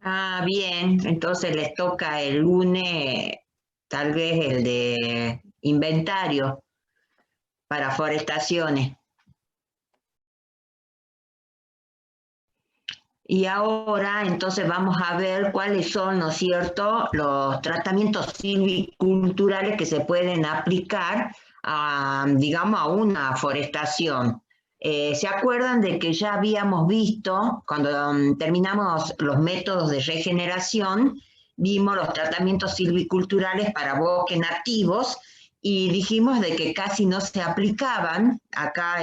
Ah, bien, entonces les toca el lunes, tal vez el de inventario para forestaciones. Y ahora entonces vamos a ver cuáles son, ¿no es cierto?, los tratamientos silviculturales que se pueden aplicar a, digamos, a una forestación. ¿Se acuerdan de que ya habíamos visto, cuando terminamos los métodos de regeneración, vimos los tratamientos silviculturales para bosques nativos y dijimos de que casi no se aplicaban acá,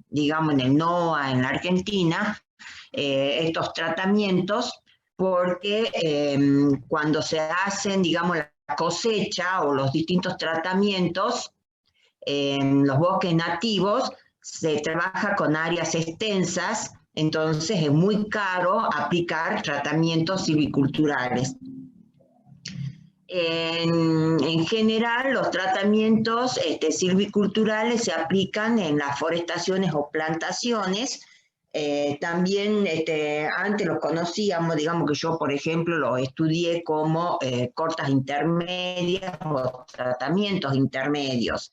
digamos, en el NOA, en la Argentina, estos tratamientos, porque cuando se hacen, digamos, la cosecha o los distintos tratamientos en los bosques nativos, se trabaja con áreas extensas, entonces es muy caro aplicar tratamientos silviculturales. En general, los tratamientos silviculturales se aplican en las forestaciones o plantaciones. También antes los conocíamos, digamos que yo, por ejemplo, los estudié como cortas intermedias o tratamientos intermedios,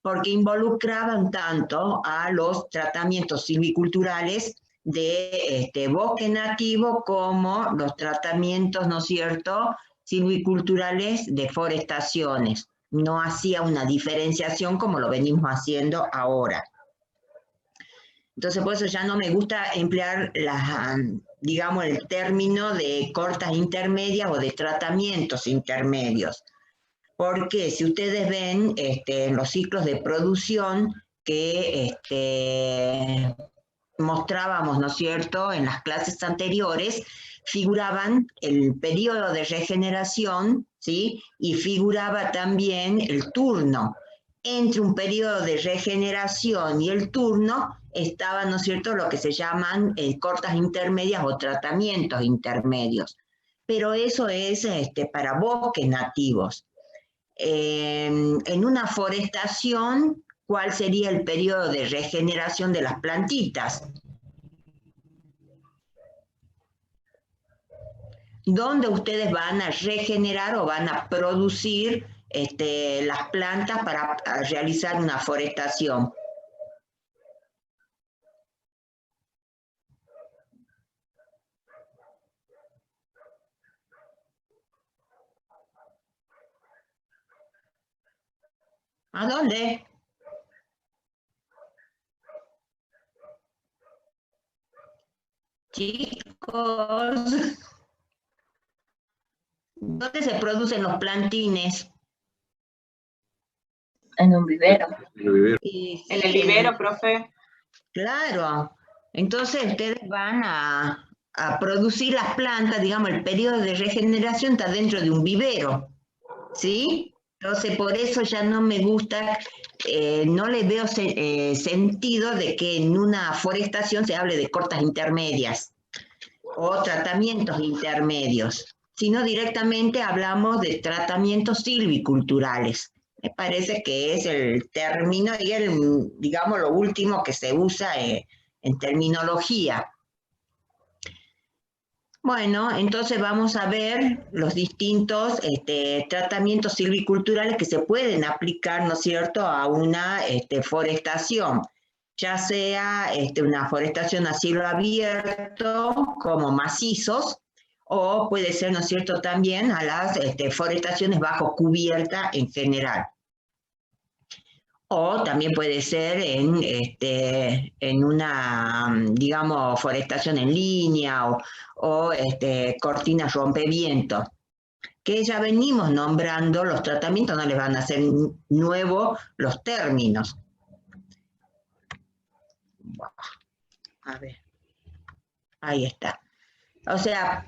porque involucraban tanto a los tratamientos silviculturales de bosque nativo como los tratamientos, ¿no es cierto?, silviculturales de forestaciones. No hacía una diferenciación como lo venimos haciendo ahora. Entonces, por eso ya no me gusta emplear digamos, el término de cortas intermedias o de tratamientos intermedios. Porque si ustedes ven en los ciclos de producción que mostrábamos, ¿no es cierto?, en las clases anteriores, figuraban el periodo de regeneración, ¿sí?, y figuraba también el turno. Entre un periodo de regeneración y el turno estaba, ¿no es cierto?, lo que se llaman cortas intermedias o tratamientos intermedios. Pero eso es para bosques nativos. En una forestación, ¿cuál sería el periodo de regeneración de las plantitas? ¿Dónde ustedes van a regenerar o van a producir las plantas para realizar una forestación? ¿A dónde? Chicos, ¿dónde se producen los plantines? En un vivero. Y, En el vivero, profe. Claro, entonces ustedes van a producir las plantas, digamos, el periodo de regeneración está dentro de un vivero, ¿sí? Entonces por eso ya no me gusta, no le veo sentido de que en una forestación se hable de cortas intermedias o tratamientos intermedios, sino directamente hablamos de tratamientos silviculturales. Me parece que es el término y digamos, lo último que se usa en terminología. Bueno, entonces vamos a ver los distintos tratamientos silviculturales que se pueden aplicar, ¿no es cierto?, a una forestación, ya sea una forestación a cielo abierto, como macizos, o puede ser, ¿no es cierto?, también a las forestaciones bajo cubierta en general. O también puede ser en una, digamos, forestación en línea o cortinas rompeviento, que ya venimos nombrando los tratamientos, no les van a hacer nuevos los términos. A ver, ahí está. O sea,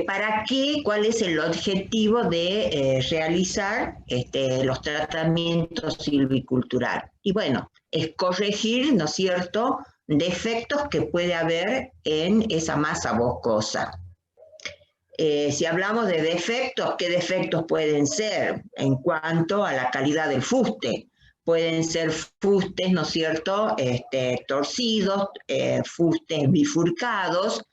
¿para qué? ¿Cuál es el objetivo de realizar los tratamientos silviculturales? Y bueno, es corregir, ¿no es cierto?, defectos que puede haber en esa masa boscosa. Si hablamos de defectos, ¿qué defectos pueden ser en cuanto a la calidad del fuste? Pueden ser fustes, ¿no es cierto?, torcidos, fustes bifurcados,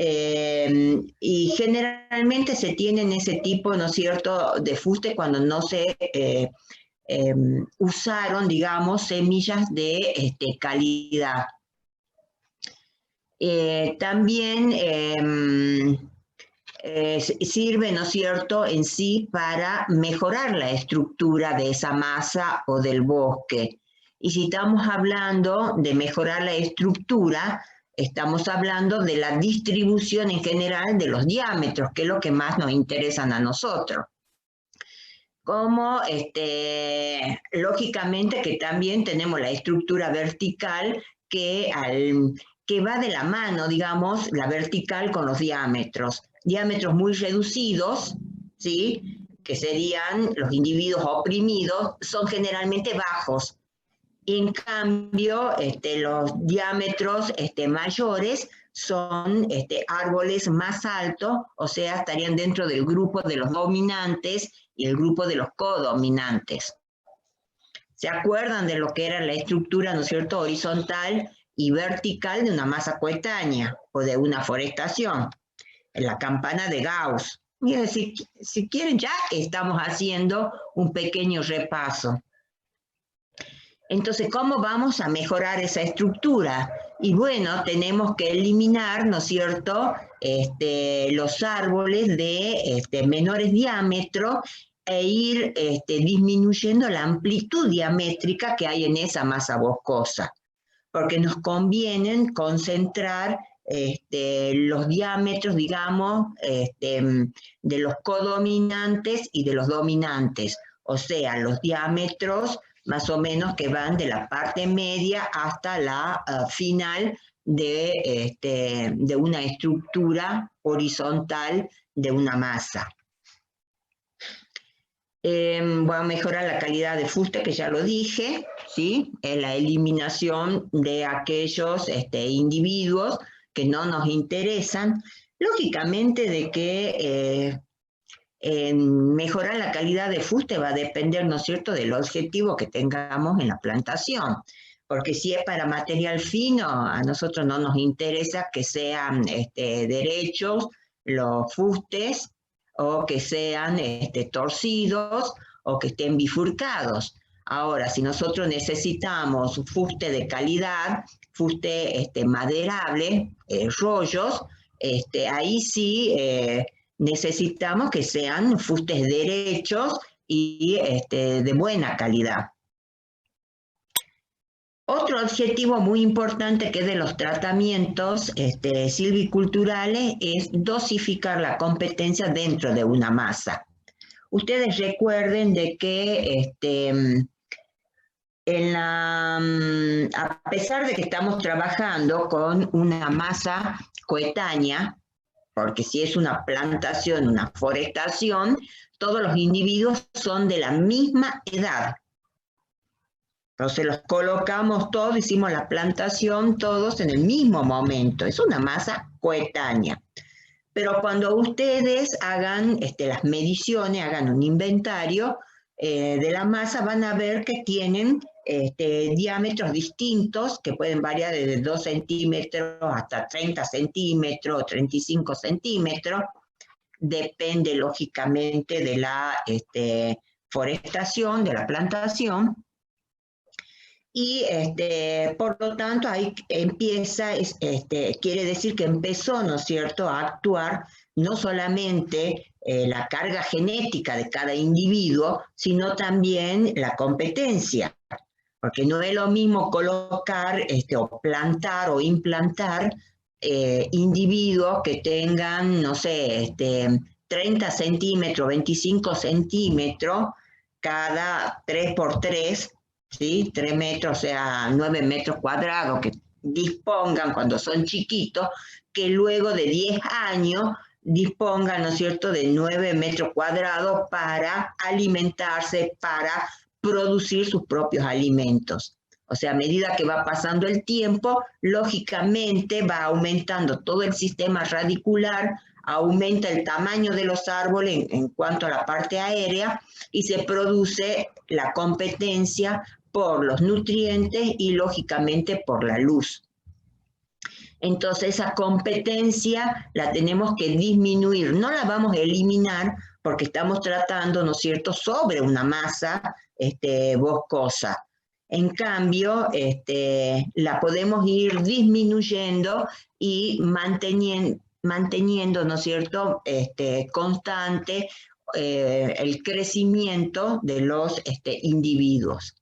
Y generalmente se tienen ese tipo, ¿no es cierto?, de fuste cuando no se usaron, digamos, semillas de calidad. También sirve, ¿no es cierto?, en sí para mejorar la estructura de esa masa o del bosque. Y si estamos hablando de mejorar la estructura, estamos hablando de la distribución en general de los diámetros, que es lo que más nos interesan a nosotros. Como, lógicamente, que también tenemos la estructura vertical que va de la mano, digamos, la vertical con los diámetros. Diámetros muy reducidos, ¿sí?, que serían los individuos oprimidos, son generalmente bajos. En cambio, los diámetros mayores son árboles más altos, o sea, estarían dentro del grupo de los dominantes y el grupo de los codominantes. ¿Se acuerdan de lo que era la estructura, ¿no es cierto?, horizontal y vertical de una masa coetánea o de una forestación? En la campana de Gauss. Mira, si quieren, ya estamos haciendo un pequeño repaso. Entonces, ¿cómo vamos a mejorar esa estructura? Y bueno, tenemos que eliminar, ¿no es cierto?, los árboles de menores diámetros e ir disminuyendo la amplitud diamétrica que hay en esa masa boscosa, porque nos conviene concentrar los diámetros, digamos, de los codominantes y de los dominantes, o sea, los diámetros más o menos que van de la parte media hasta la final de una estructura horizontal de una masa. Voy a mejorar la calidad de fuste, que ya lo dije, ¿sí? La eliminación de aquellos individuos que no nos interesan. Lógicamente de que mejorar la calidad de fuste va a depender, ¿no es cierto?, del objetivo que tengamos en la plantación. Porque si es para material fino, a nosotros no nos interesa que sean derechos los fustes, o que sean torcidos, o que estén bifurcados. Ahora, si nosotros necesitamos fuste de calidad, fuste maderable, rollos, ahí sí necesitamos que sean fustes derechos y de buena calidad. Otro objetivo muy importante que es de los tratamientos silviculturales es dosificar la competencia dentro de una masa. Ustedes recuerden de que a pesar de que estamos trabajando con una masa coetánea, porque si es una plantación, una forestación, todos los individuos son de la misma edad. Entonces los colocamos todos, hicimos la plantación todos en el mismo momento. Es una masa coetánea. Pero cuando ustedes hagan las mediciones, hagan un inventario de la masa, van a ver que tienen diámetros distintos que pueden variar desde 2 centímetros hasta 30 centímetros, 35 centímetros. Depende lógicamente de la forestación, de la plantación. Y por lo tanto ahí empieza, quiere decir que empezó, ¿no es cierto?, a actuar no solamente la carga genética de cada individuo, sino también la competencia, porque no es lo mismo colocar o plantar o implantar individuos que tengan, no sé, 30 centímetros, 25 centímetros cada 3 por 3, ¿sí? 3 metros, o sea, 9 metros cuadrados, que dispongan cuando son chiquitos, que luego de 10 años dispongan, ¿no es cierto?, de 9 metros cuadrados para alimentarse, para producir sus propios alimentos. O sea, a medida que va pasando el tiempo, lógicamente va aumentando todo el sistema radicular, aumenta el tamaño de los árboles en cuanto a la parte aérea y se produce la competencia por los nutrientes y lógicamente por la luz. Entonces esa competencia la tenemos que disminuir, no la vamos a eliminar porque estamos tratando, ¿no es cierto?, sobre una masa boscosa. En cambio, la podemos ir disminuyendo y manteniendo, ¿no es cierto?, constante el crecimiento de los individuos.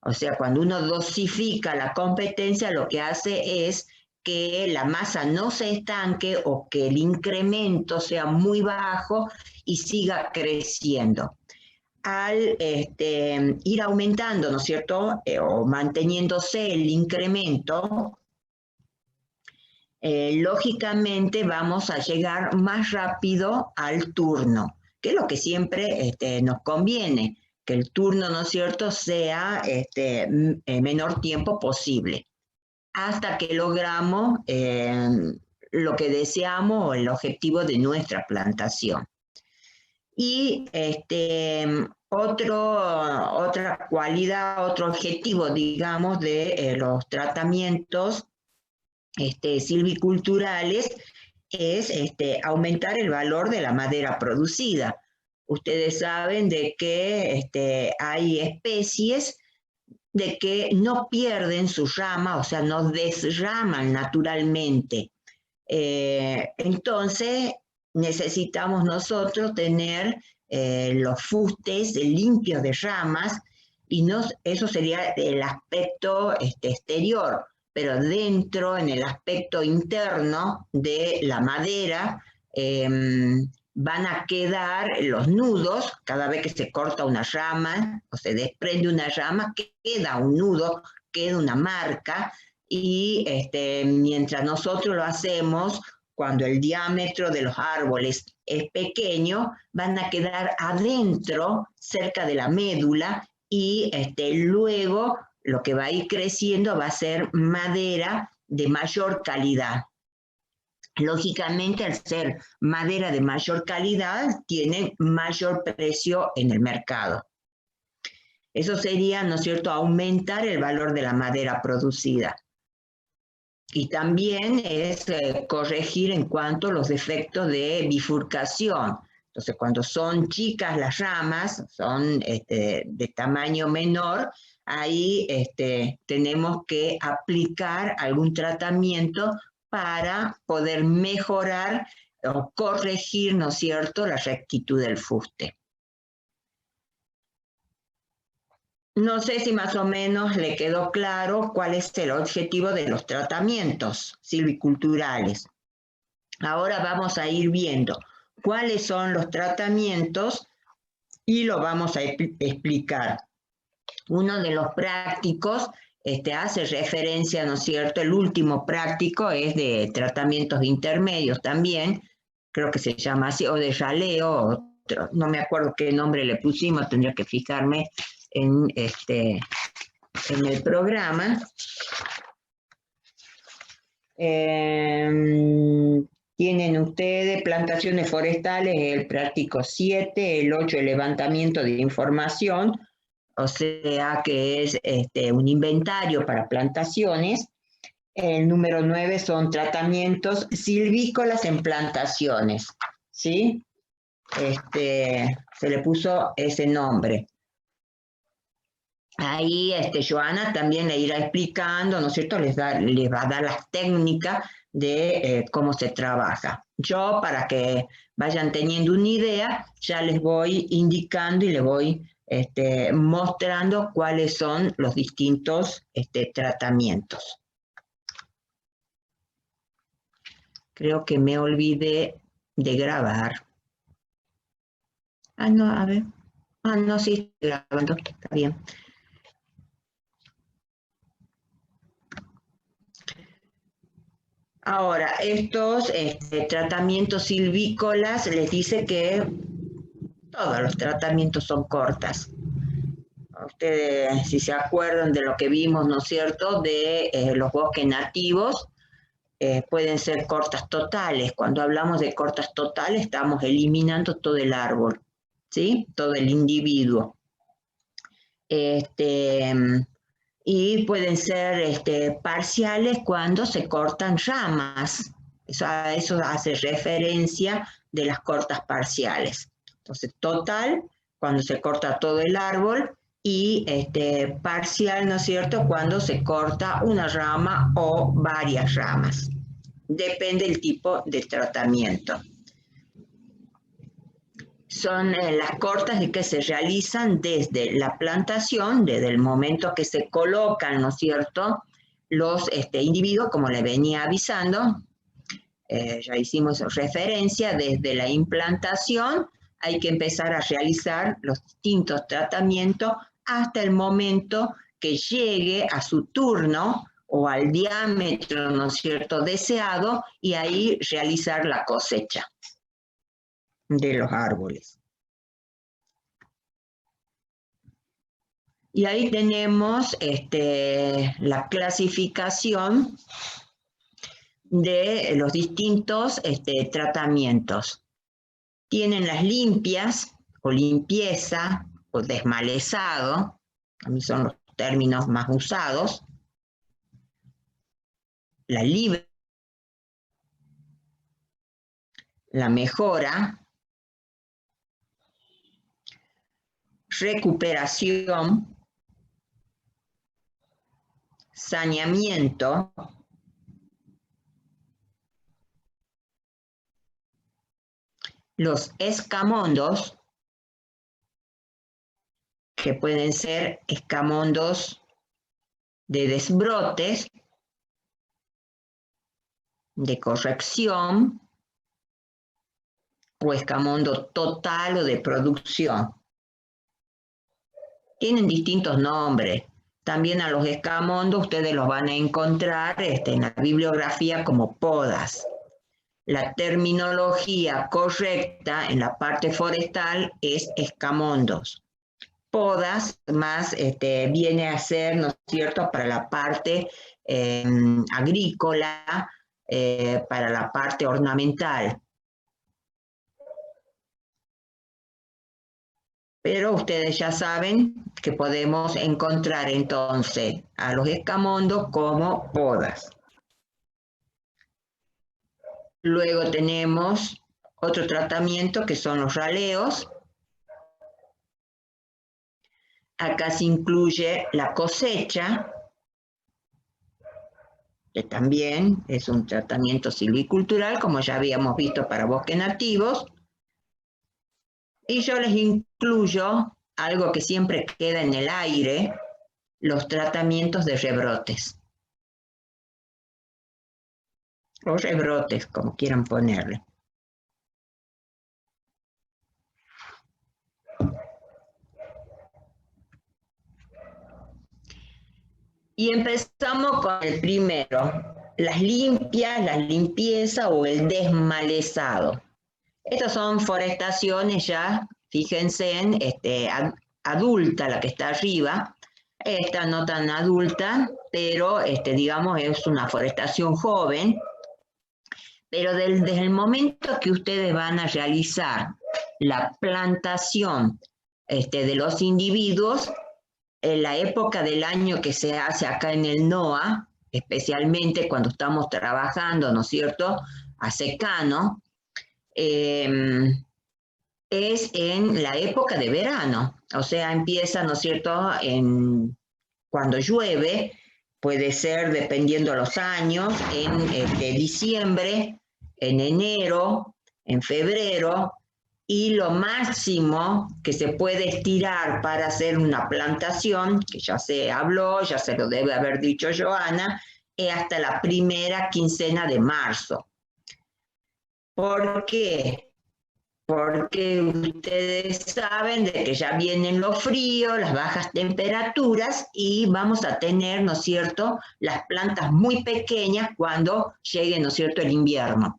O sea, cuando uno dosifica la competencia, lo que hace es que la masa no se estanque o que el incremento sea muy bajo y siga creciendo. Al ir aumentando, ¿no es cierto?, o manteniéndose el incremento, lógicamente vamos a llegar más rápido al turno, que es lo que siempre nos conviene, que el turno, ¿no es cierto?, sea menor tiempo posible, hasta que logramos lo que deseamos o el objetivo de nuestra plantación. Y otra cualidad, otro objetivo, digamos, de los tratamientos silviculturales es aumentar el valor de la madera producida. Ustedes saben de que hay especies de que no pierden su rama, o sea, no desraman naturalmente. Entonces, necesitamos nosotros tener los fustes limpios de ramas y eso sería el aspecto exterior, pero dentro, en el aspecto interno de la madera, van a quedar los nudos. Cada vez que se corta una rama o se desprende una rama, queda un nudo, queda una marca, y mientras nosotros lo hacemos, cuando el diámetro de los árboles es pequeño, van a quedar adentro, cerca de la médula, y luego lo que va a ir creciendo va a ser madera de mayor calidad. Lógicamente, al ser madera de mayor calidad, tiene mayor precio en el mercado. Eso sería, ¿no es cierto?, aumentar el valor de la madera producida. Y también es corregir en cuanto a los defectos de bifurcación. Entonces, cuando son chicas las ramas, son de tamaño menor, ahí tenemos que aplicar algún tratamiento para poder mejorar o corregir, ¿no es cierto?, la rectitud del fuste. No sé si más o menos le quedó claro cuál es el objetivo de los tratamientos silviculturales. Ahora vamos a ir viendo cuáles son los tratamientos y lo vamos a explicar. Uno de los prácticos hace referencia, ¿no es cierto? El último práctico es de tratamientos intermedios también, creo que se llama así, o de raleo, no me acuerdo qué nombre le pusimos, tendría que fijarme en el programa. Tienen ustedes plantaciones forestales, el práctico 7, el 8, el levantamiento de información, o sea que es un inventario para plantaciones. El número 9 son tratamientos silvícolas en plantaciones, ¿sí? Se le puso ese nombre. Ahí Joana también le irá explicando, ¿no es cierto?, les va a dar las técnicas de cómo se trabaja. Yo, para que vayan teniendo una idea, ya les voy indicando y les voy mostrando cuáles son los distintos tratamientos. Creo que me olvidé de grabar. Ah, no, a ver. Ah, no, sí, estoy grabando, está bien. Ahora, estos tratamientos silvícolas les dice que todos los tratamientos son cortas. Ustedes, si se acuerdan de lo que vimos, ¿no es cierto?, de los bosques nativos, pueden ser cortas totales. Cuando hablamos de cortas totales, estamos eliminando todo el árbol, ¿sí?, todo el individuo. y pueden ser parciales cuando se cortan ramas. Eso hace referencia de las cortas parciales. Entonces, total, cuando se corta todo el árbol, y parcial, ¿no es cierto?, cuando se corta una rama o varias ramas. Depende del tipo de tratamiento. Son las cortas que se realizan desde la plantación, desde el momento que se colocan, ¿no es cierto?, los individuos, como le venía avisando, ya hicimos referencia, desde la implantación hay que empezar a realizar los distintos tratamientos hasta el momento que llegue a su turno o al diámetro, ¿no es cierto?, deseado, y ahí realizar la cosecha de los árboles. Y ahí tenemos la clasificación de los distintos tratamientos. Tienen las limpias, o limpieza, o desmalezado, a mí son los términos más usados. La libre, la mejora, recuperación, saneamiento, los escamondos, que pueden ser escamondos de desbrotes, de corrección, o escamondo total o de producción. Tienen distintos nombres. También a los escamondos ustedes los van a encontrar en la bibliografía como podas. La terminología correcta en la parte forestal es escamondos. Podas más viene a ser, ¿no es cierto?, para la parte agrícola, para la parte ornamental. Pero ustedes ya saben que podemos encontrar entonces a los escamondos como podas. Luego tenemos otro tratamiento que son los raleos. Acá se incluye la cosecha, que también es un tratamiento silvicultural, como ya habíamos visto para bosques nativos. Y yo les incluyo algo que siempre queda en el aire, los tratamientos de rebrotes. O rebrotes, como quieran ponerle. Y empezamos con el primero, las limpias, la limpieza o el desmalezado. Estas son forestaciones ya, fíjense en adulta, la que está arriba. Esta no tan adulta, pero digamos es una forestación joven. Pero desde el momento que ustedes van a realizar la plantación de los individuos, en la época del año que se hace acá en el NOA, especialmente cuando estamos trabajando, ¿no es cierto?, a secano, es en la época de verano, o sea, empieza, ¿no es cierto?, cuando llueve, puede ser, dependiendo de los años, en diciembre, en enero, en febrero, y lo máximo que se puede estirar para hacer una plantación, que ya se habló, ya se lo debe haber dicho Joana, es hasta la primera quincena de marzo. ¿Por qué? Porque ustedes saben de que ya vienen los fríos, las bajas temperaturas, y vamos a tener, ¿no es cierto?, las plantas muy pequeñas cuando llegue, ¿no es cierto?, el invierno.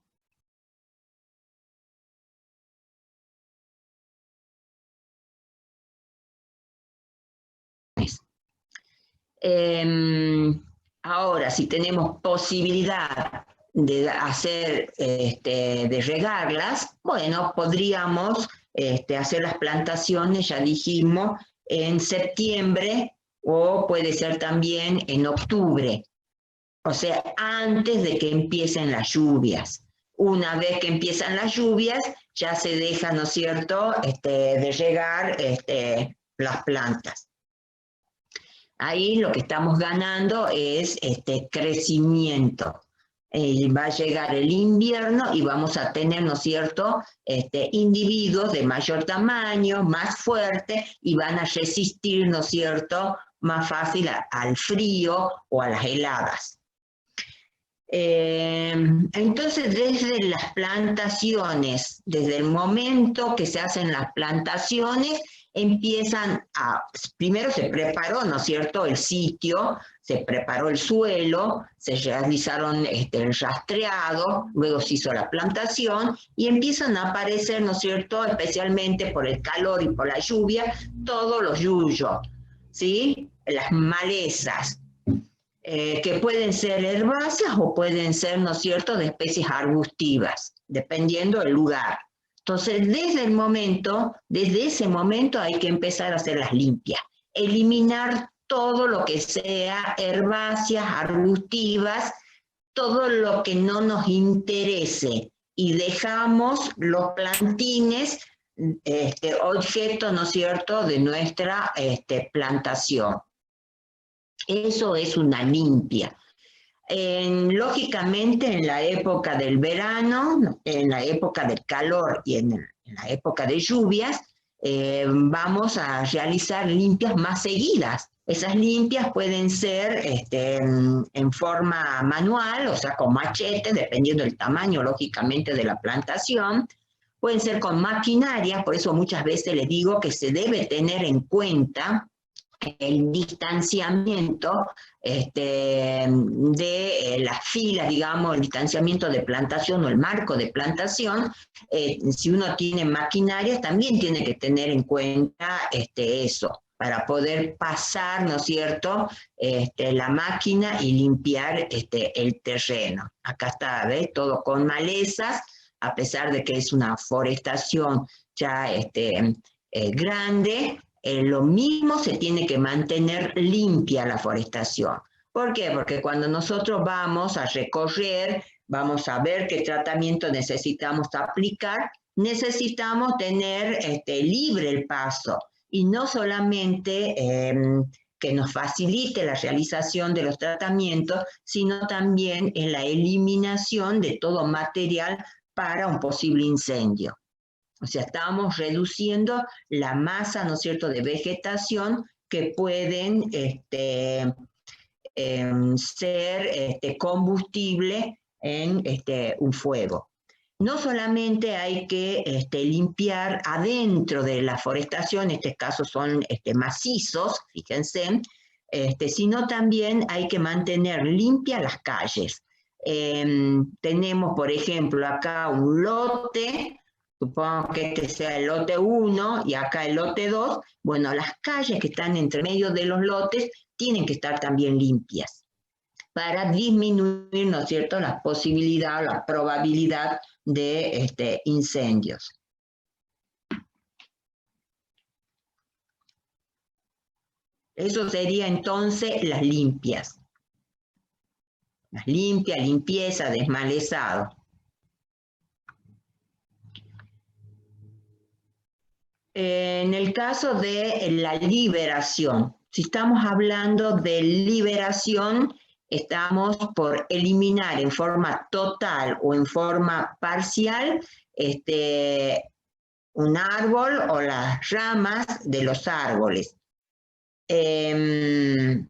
Ahora, si tenemos posibilidad de hacer, de regarlas, bueno, podríamos hacer las plantaciones, ya dijimos, en septiembre o puede ser también en octubre, o sea, antes de que empiecen las lluvias. Una vez que empiezan las lluvias, ya se deja, ¿no es cierto?, de regar las plantas. Ahí lo que estamos ganando es crecimiento. Va a llegar el invierno y vamos a tener, ¿no es cierto?, individuos de mayor tamaño, más fuertes, y van a resistir, ¿no es cierto?, más fácil al frío o a las heladas. Entonces, desde las plantaciones, desde el momento que se hacen las plantaciones, primero se preparó, ¿no es cierto?, el sitio, se preparó el suelo, se realizaron el rastreado, luego se hizo la plantación y empiezan a aparecer, ¿no es cierto?, especialmente por el calor y por la lluvia, todos los yuyos, ¿sí?, las malezas, que pueden ser herbáceas o pueden ser, ¿no es cierto?, de especies arbustivas, dependiendo del lugar. Entonces, desde ese momento hay que empezar a hacer las limpias, eliminar todo lo que sea herbáceas, arbustivas, todo lo que no nos interese, y dejamos los plantines, objeto, ¿no es cierto?, de nuestra plantación. Eso es una limpia. Lógicamente, en la época del verano, en la época del calor y en la época de lluvias, vamos a realizar limpias más seguidas. Esas limpias pueden ser en forma manual, o sea, con machete, dependiendo del tamaño, lógicamente, de la plantación. Pueden ser con maquinaria, por eso muchas veces les digo que se debe tener en cuenta el distanciamiento de las filas, digamos, el distanciamiento de plantación o el marco de plantación. Si uno tiene maquinarias, también tiene que tener en cuenta eso, para poder pasar, ¿no es cierto?, la máquina y limpiar el terreno. Acá está, ¿ves?, todo con malezas, a pesar de que es una forestación ya grande. Lo mismo se tiene que mantener limpia la forestación. ¿Por qué? Porque cuando nosotros vamos a recorrer, vamos a ver qué tratamiento necesitamos aplicar, necesitamos tener libre el paso, y no solamente que nos facilite la realización de los tratamientos, sino también en la eliminación de todo material para un posible incendio. O sea, estamos reduciendo la masa, ¿no es cierto?, de vegetación que pueden ser combustible en un fuego. No solamente hay que limpiar adentro de la forestación, en este caso son macizos, fíjense, sino también hay que mantener limpias las calles. Tenemos, por ejemplo, acá un lote. Supongo que este sea el lote 1 y acá el lote 2. Bueno, las calles que están entre medio de los lotes tienen que estar también limpias para disminuir, ¿no es cierto?, la posibilidad, la probabilidad de incendios. Eso sería entonces las limpias. Las limpias, limpieza, desmalezado. En el caso de la liberación, si estamos hablando de liberación, estamos por eliminar en forma total o en forma parcial un árbol o las ramas de los árboles. Tiene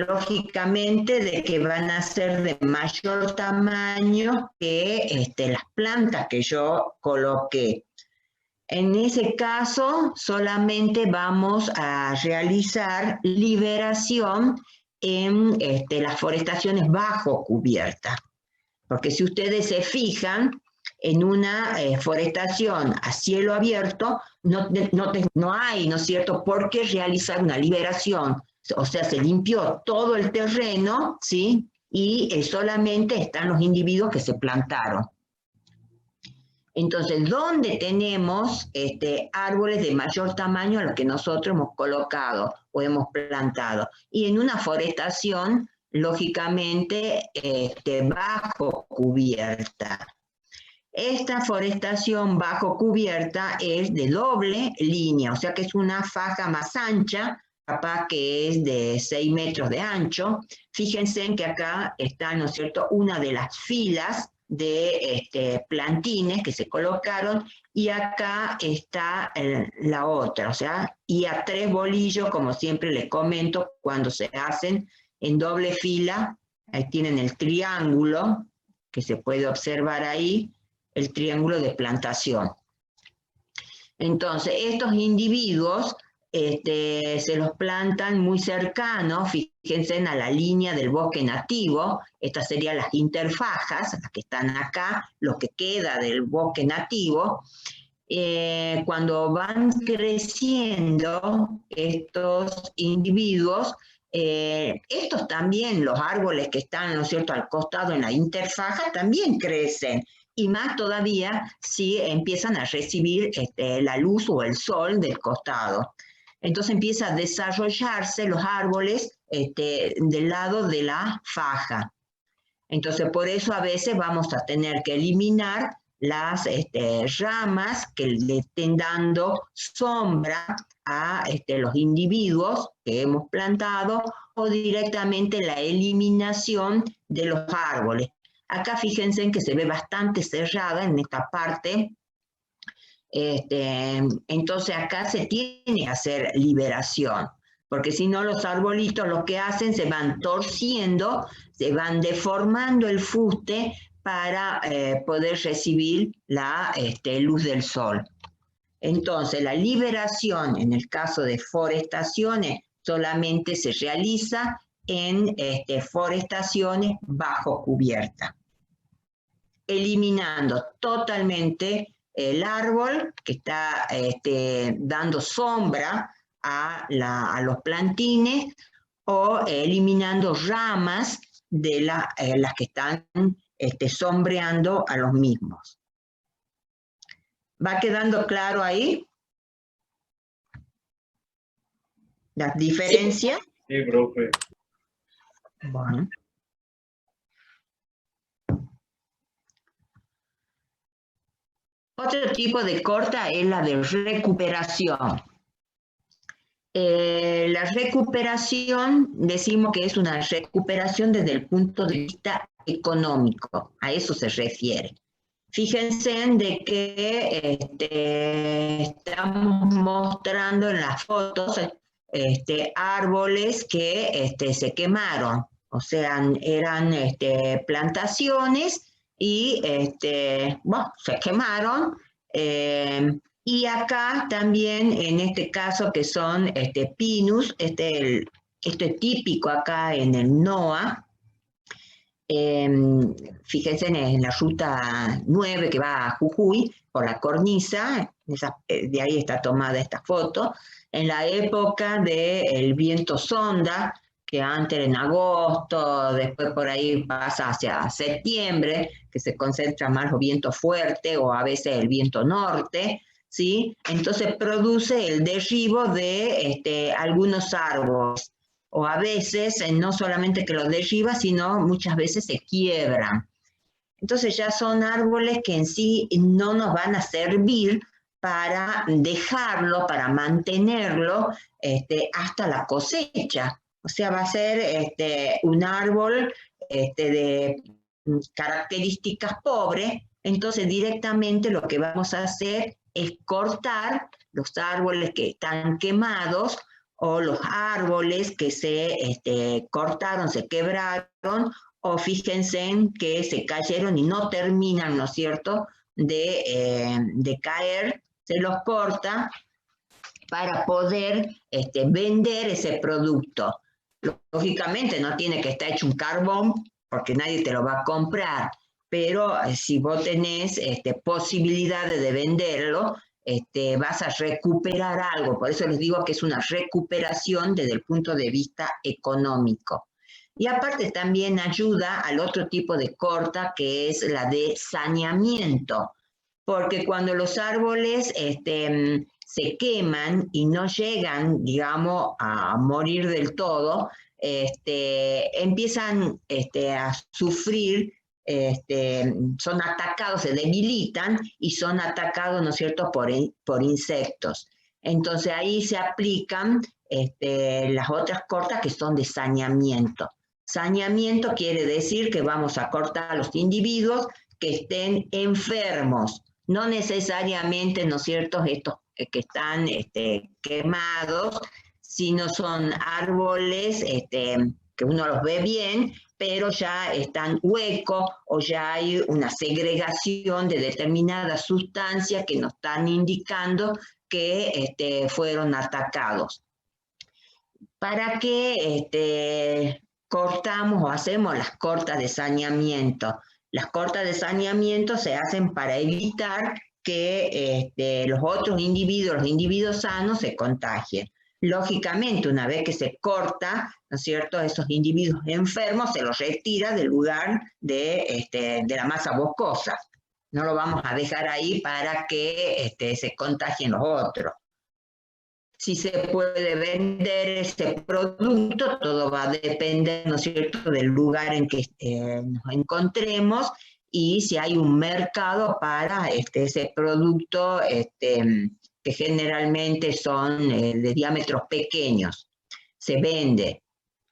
lógicamente de que van a ser de mayor tamaño que las plantas que yo coloqué. En ese caso, solamente vamos a realizar liberación en las forestaciones bajo cubierta. Porque si ustedes se fijan, en una forestación a cielo abierto, no hay, ¿no es cierto?, por qué realizar una liberación. O sea, se limpió todo el terreno, ¿sí?, y solamente están los individuos que se plantaron. Entonces, ¿dónde tenemos árboles de mayor tamaño a los que nosotros hemos colocado o hemos plantado? Y en una forestación, lógicamente, bajo cubierta. Esta forestación bajo cubierta es de doble línea, o sea que es una faja más ancha, capaz que es de 6 metros de ancho. Fíjense en que acá está, ¿no es cierto?, una de las filas de plantines que se colocaron y acá está la otra, o sea, y a 3 bolillos, como siempre les comento, cuando se hacen en doble fila, ahí tienen el triángulo que se puede observar ahí, el triángulo de plantación. Entonces, estos individuos se los plantan muy cercanos, fíjense a la línea del bosque nativo, estas serían las interfajas, las que están acá, lo que queda del bosque nativo. Cuando van creciendo estos individuos, estos también, los árboles que están, ¿no es cierto?, al costado en la interfaja, también crecen, y más todavía si empiezan a recibir la luz o el sol del costado. Entonces empieza a desarrollarse los árboles del lado de la faja. Entonces por eso a veces vamos a tener que eliminar las ramas que le estén dando sombra a los individuos que hemos plantado o directamente la eliminación de los árboles. Acá fíjense en que se ve bastante cerrada en esta parte, entonces acá se tiene que hacer liberación, porque si no los arbolitos lo que hacen se van torciendo, se van deformando el fuste para poder recibir la luz del sol. Entonces la liberación en el caso de forestaciones solamente se realiza en forestaciones bajo cubierta, eliminando totalmente el árbol que está dando sombra a los plantines o eliminando ramas de las que están sombreando a los mismos. ¿Va quedando claro ahí las diferencias? Sí, profe. Bueno. Otro tipo de corta es la de recuperación. La recuperación, decimos que es una recuperación desde el punto de vista económico, a eso se refiere. Fíjense de que estamos mostrando en las fotos árboles que se quemaron, o sea, eran plantaciones y bueno, se quemaron. Y acá también, en este caso, que son pinus, esto es típico acá en el NOA. Fíjense en la ruta 9 que va a Jujuy, por la cornisa, de ahí está tomada esta foto. En la época del viento sonda, que antes era en agosto, después por ahí pasa hacia septiembre, que se concentra más los vientos fuertes o a veces el viento norte, ¿sí? Entonces produce el derribo de algunos árboles, o a veces no solamente que los derriba, sino muchas veces se quiebran. Entonces ya son árboles que en sí no nos van a servir para dejarlo, para mantenerlo hasta la cosecha. O sea, va a ser un árbol de características pobres, entonces directamente lo que vamos a hacer es cortar los árboles que están quemados o los árboles que se cortaron, se quebraron, o fíjense en que se cayeron y no terminan, ¿no es cierto?, de caer, se los corta para poder vender ese producto. Lógicamente no tiene que estar hecho un carbón porque nadie te lo va a comprar, pero si vos tenés posibilidades de venderlo, vas a recuperar algo. Por eso les digo que es una recuperación desde el punto de vista económico. Y aparte también ayuda al otro tipo de corta, que es la de saneamiento. porque cuando los árboles se queman y no llegan, digamos, a morir del todo, empiezan a sufrir, son atacados, se debilitan y son atacados, ¿no es cierto?, por insectos. Entonces ahí se aplican las otras cortas que son de saneamiento. Saneamiento quiere decir que vamos a cortar a los individuos que estén enfermos, no necesariamente, ¿no es cierto?, estos que están quemados, sino son árboles que uno los ve bien, pero ya están huecos o ya hay una segregación de determinadas sustancias que nos están indicando que fueron atacados. ¿Para qué cortamos o hacemos las cortas de saneamiento? Las cortas de saneamiento se hacen para evitar que los otros individuos, los individuos sanos, se contagien. Lógicamente, una vez que se corta, ¿no es cierto?, esos individuos enfermos se los retira del lugar de la masa boscosa. No lo vamos a dejar ahí para que se contagien los otros. Si se puede vender ese producto, todo va a depender, ¿no es cierto?, del lugar en que nos encontremos y si hay un mercado para ese producto que generalmente son de diámetros pequeños. Se vende.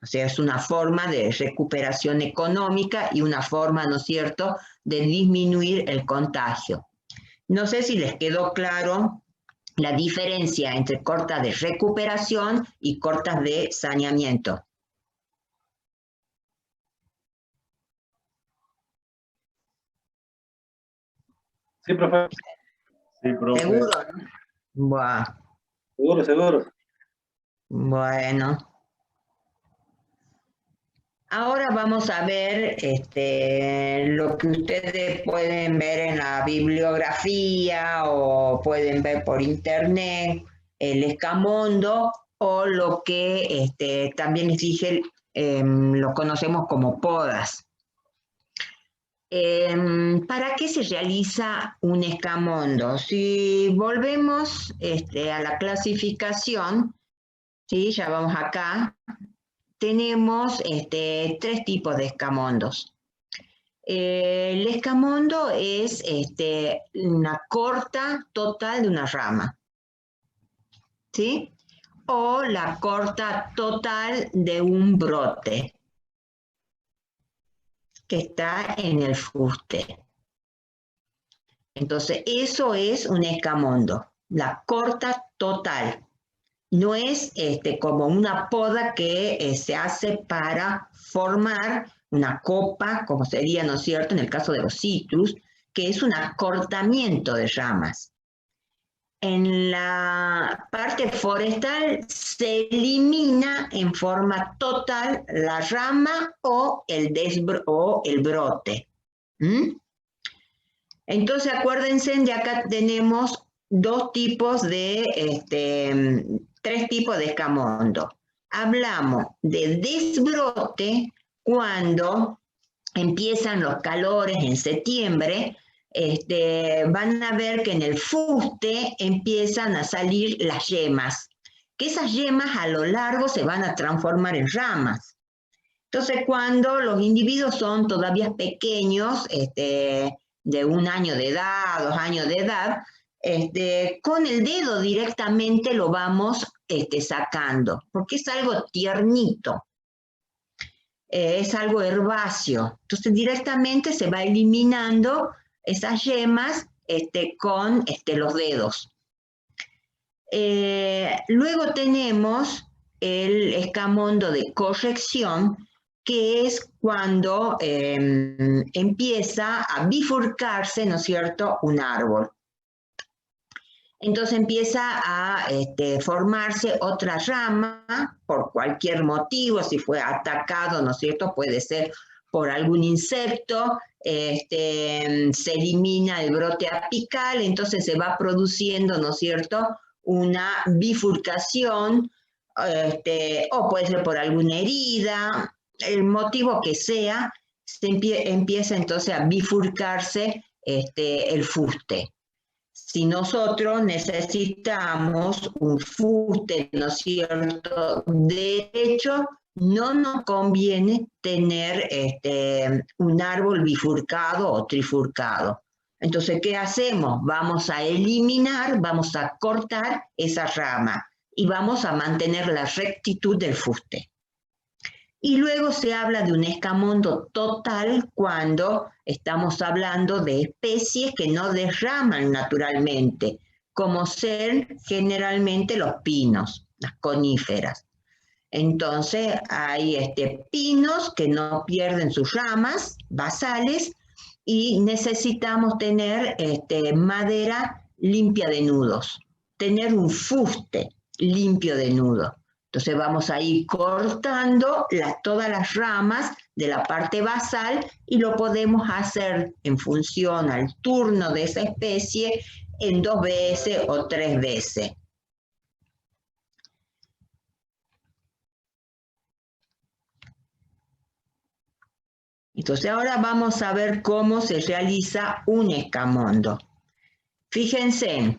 O sea, es una forma de recuperación económica y una forma, ¿no es cierto?, de disminuir el contagio. No sé si les quedó claro la diferencia entre cortas de recuperación y cortas de saneamiento. Sí, profe. Sí, profe. ¿Seguro? Buah. Seguro, seguro. Bueno. Ahora vamos a ver lo que ustedes pueden ver en la bibliografía o pueden ver por internet, el escamondo o lo que también les dije, lo conocemos como podas. ¿Para qué se realiza un escamondo? Si volvemos a la clasificación, ¿sí? Ya vamos acá. Tenemos tres tipos de escamondos. El escamondo es una corta total de una rama, ¿sí? O la corta total de un brote que está en el fuste. Entonces, eso es un escamondo, la corta total. No es como una poda que se hace para formar una copa, como sería, ¿no es cierto?, en el caso de los citrus, que es un acortamiento de ramas. En la parte forestal se elimina en forma total la rama o el brote. ¿Mm? Entonces, acuérdense, de acá tenemos tres tipos de escamondo. Hablamos de desbrote cuando empiezan los calores en septiembre, van a ver que en el fuste empiezan a salir las yemas, que esas yemas a lo largo se van a transformar en ramas. Entonces, cuando los individuos son todavía pequeños, de 1 año de edad, 2 años de edad, con el dedo directamente lo vamos sacando, porque es algo tiernito, es algo herbáceo. Entonces directamente se va eliminando esas yemas con los dedos. Luego tenemos el escamondo de corrección, que es cuando empieza a bifurcarse, ¿no es cierto?, un árbol. Entonces empieza a formarse otra rama por cualquier motivo, si fue atacado, ¿no es cierto?, puede ser por algún insecto, se elimina el brote apical, entonces se va produciendo, ¿no es cierto?, una bifurcación, o puede ser por alguna herida, el motivo que sea, empieza entonces a bifurcarse el fuste. Si nosotros necesitamos un fuste, ¿no es cierto?, derecho, no nos conviene tener un árbol bifurcado o trifurcado. Entonces, ¿qué hacemos? Vamos a eliminar, vamos a cortar esa rama y vamos a mantener la rectitud del fuste. Y luego se habla de un escamondo total cuando estamos hablando de especies que no derraman naturalmente, como ser generalmente los pinos, las coníferas. Entonces hay pinos que no pierden sus ramas basales y necesitamos tener madera limpia de nudos, tener un fuste limpio de nudos. Entonces vamos a ir cortando todas las ramas de la parte basal y lo podemos hacer en función al turno de esa especie en 2 veces o 3 veces. Entonces ahora vamos a ver cómo se realiza un escamondo. Fíjense,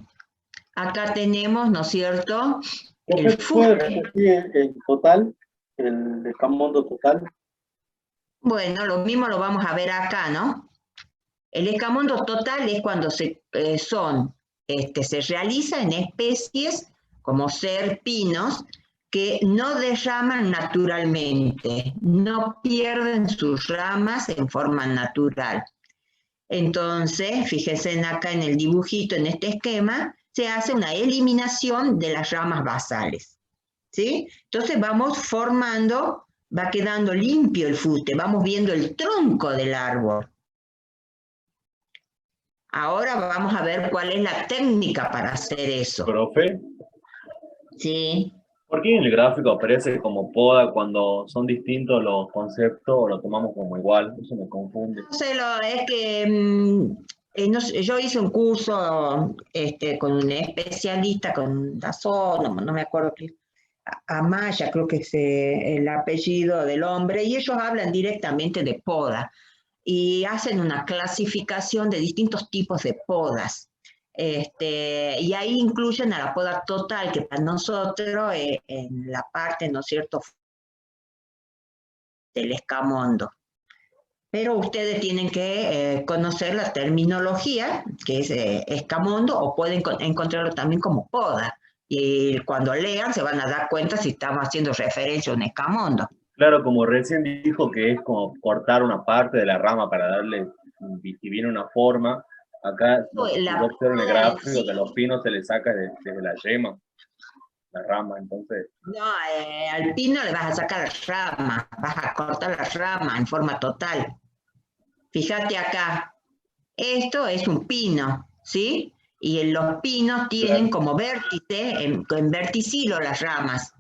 acá tenemos, ¿no es cierto?, el fuste. ¿Puede repetir el total, el escamondo total? Bueno, lo mismo lo vamos a ver acá, ¿no? El escamondo total es cuando se realiza en especies como ser pinos que no derraman naturalmente, no pierden sus ramas en forma natural. Entonces, fíjense acá en el dibujito, en este esquema, se hace una eliminación de las ramas basales, ¿sí? Entonces vamos formando, va quedando limpio el fuste, vamos viendo el tronco del árbol. Ahora vamos a ver cuál es la técnica para hacer eso. Profe, Sí. ¿por qué en el gráfico aparece como poda cuando son distintos los conceptos o lo tomamos como igual? Eso me confunde. No sé, es que no sé, yo hice un curso con un especialista, con Dazón, no me acuerdo qué, Amaya creo que es el apellido del hombre, y ellos hablan directamente de poda y hacen una clasificación de distintos tipos de podas. Y ahí incluyen a la poda total, que para nosotros en la parte, ¿no es cierto?, del escamondo. Pero ustedes tienen que conocer la terminología, que es escamondo, o pueden encontrarlo también como poda. Y cuando lean se van a dar cuenta si estamos haciendo referencia a un escamondo. Claro, como recién dijo que es como cortar una parte de la rama para darle, si viene una forma, acá yo observo en el gráfico que a los pinos se les saca desde la yema, la rama, entonces... No, al pino le vas a sacar las ramas, vas a cortar las ramas en forma total. Fíjate acá, esto es un pino, ¿sí? Y los pinos tienen como vértice, en verticilo las ramas.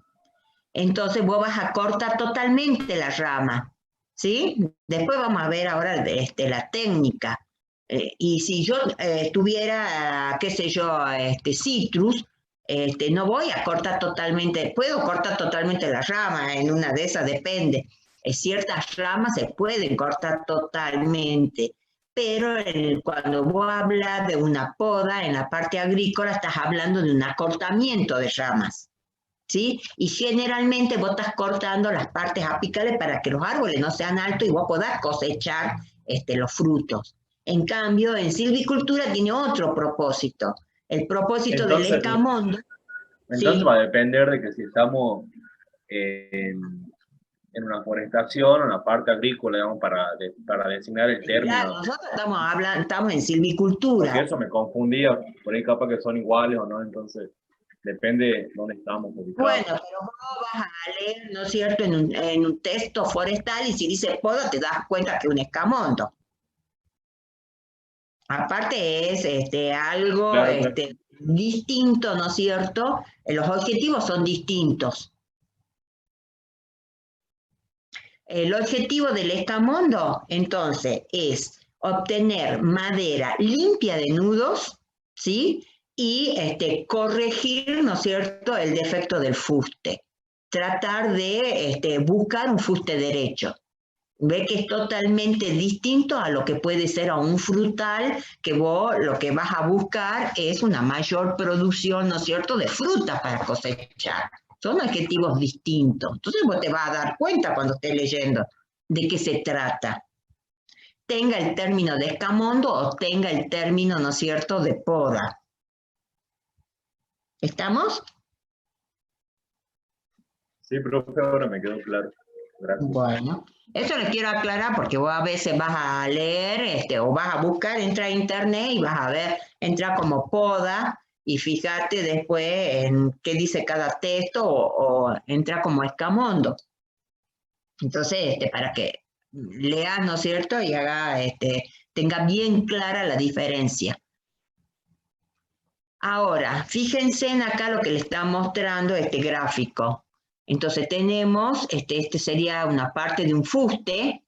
Entonces vos vas a cortar totalmente la rama, ¿sí? Después vamos a ver ahora la técnica. Y si yo tuviera, qué sé yo, citrus, no voy a cortar totalmente, puedo cortar totalmente la rama, en una de esas depende. Ciertas ramas se pueden cortar totalmente, pero cuando vos hablas de una poda en la parte agrícola, estás hablando de un acortamiento de ramas, ¿sí? Y generalmente vos estás cortando las partes apicales para que los árboles no sean altos y vos podás cosechar los frutos. En cambio, en silvicultura tiene otro propósito. El propósito del escamondo... Entonces ¿sí? va a depender de que si estamos en una forestación o en la parte agrícola, digamos, para designar el término. Claro, nosotros estamos en silvicultura. Porque eso me confundía, por ahí capaz que son iguales o no, entonces depende de dónde estamos ubicados. Bueno, pero vos vas a leer, ¿no es cierto?, en un texto forestal, y si dice poda te das cuenta que es un escamondo. Aparte es algo claro. Distinto, ¿no es cierto? Los objetivos son distintos. El objetivo del escamondo, entonces, es obtener madera limpia de nudos, ¿sí? Y corregir, ¿no es cierto?, el defecto del fuste. Tratar de buscar un fuste derecho. Ve que es totalmente distinto a lo que puede ser a un frutal, que vos lo que vas a buscar es una mayor producción, ¿no es cierto?, de fruta para cosechar. Son adjetivos distintos. Entonces vos te vas a dar cuenta cuando estés leyendo de qué se trata. Tenga el término de escamondo o tenga el término, ¿no es cierto?, de poda. ¿Estamos? Sí, profe, ahora me quedó claro. Gracias. Bueno, eso les quiero aclarar porque vos a veces vas a leer o vas a buscar, entra a internet y vas a ver, entra como poda y fíjate después en qué dice cada texto o entra como escamondo. Entonces, para que leas, ¿no es cierto? Y haga, tenga bien clara la diferencia. Ahora, fíjense en acá lo que le está mostrando este gráfico. Entonces tenemos, este sería una parte de un fuste,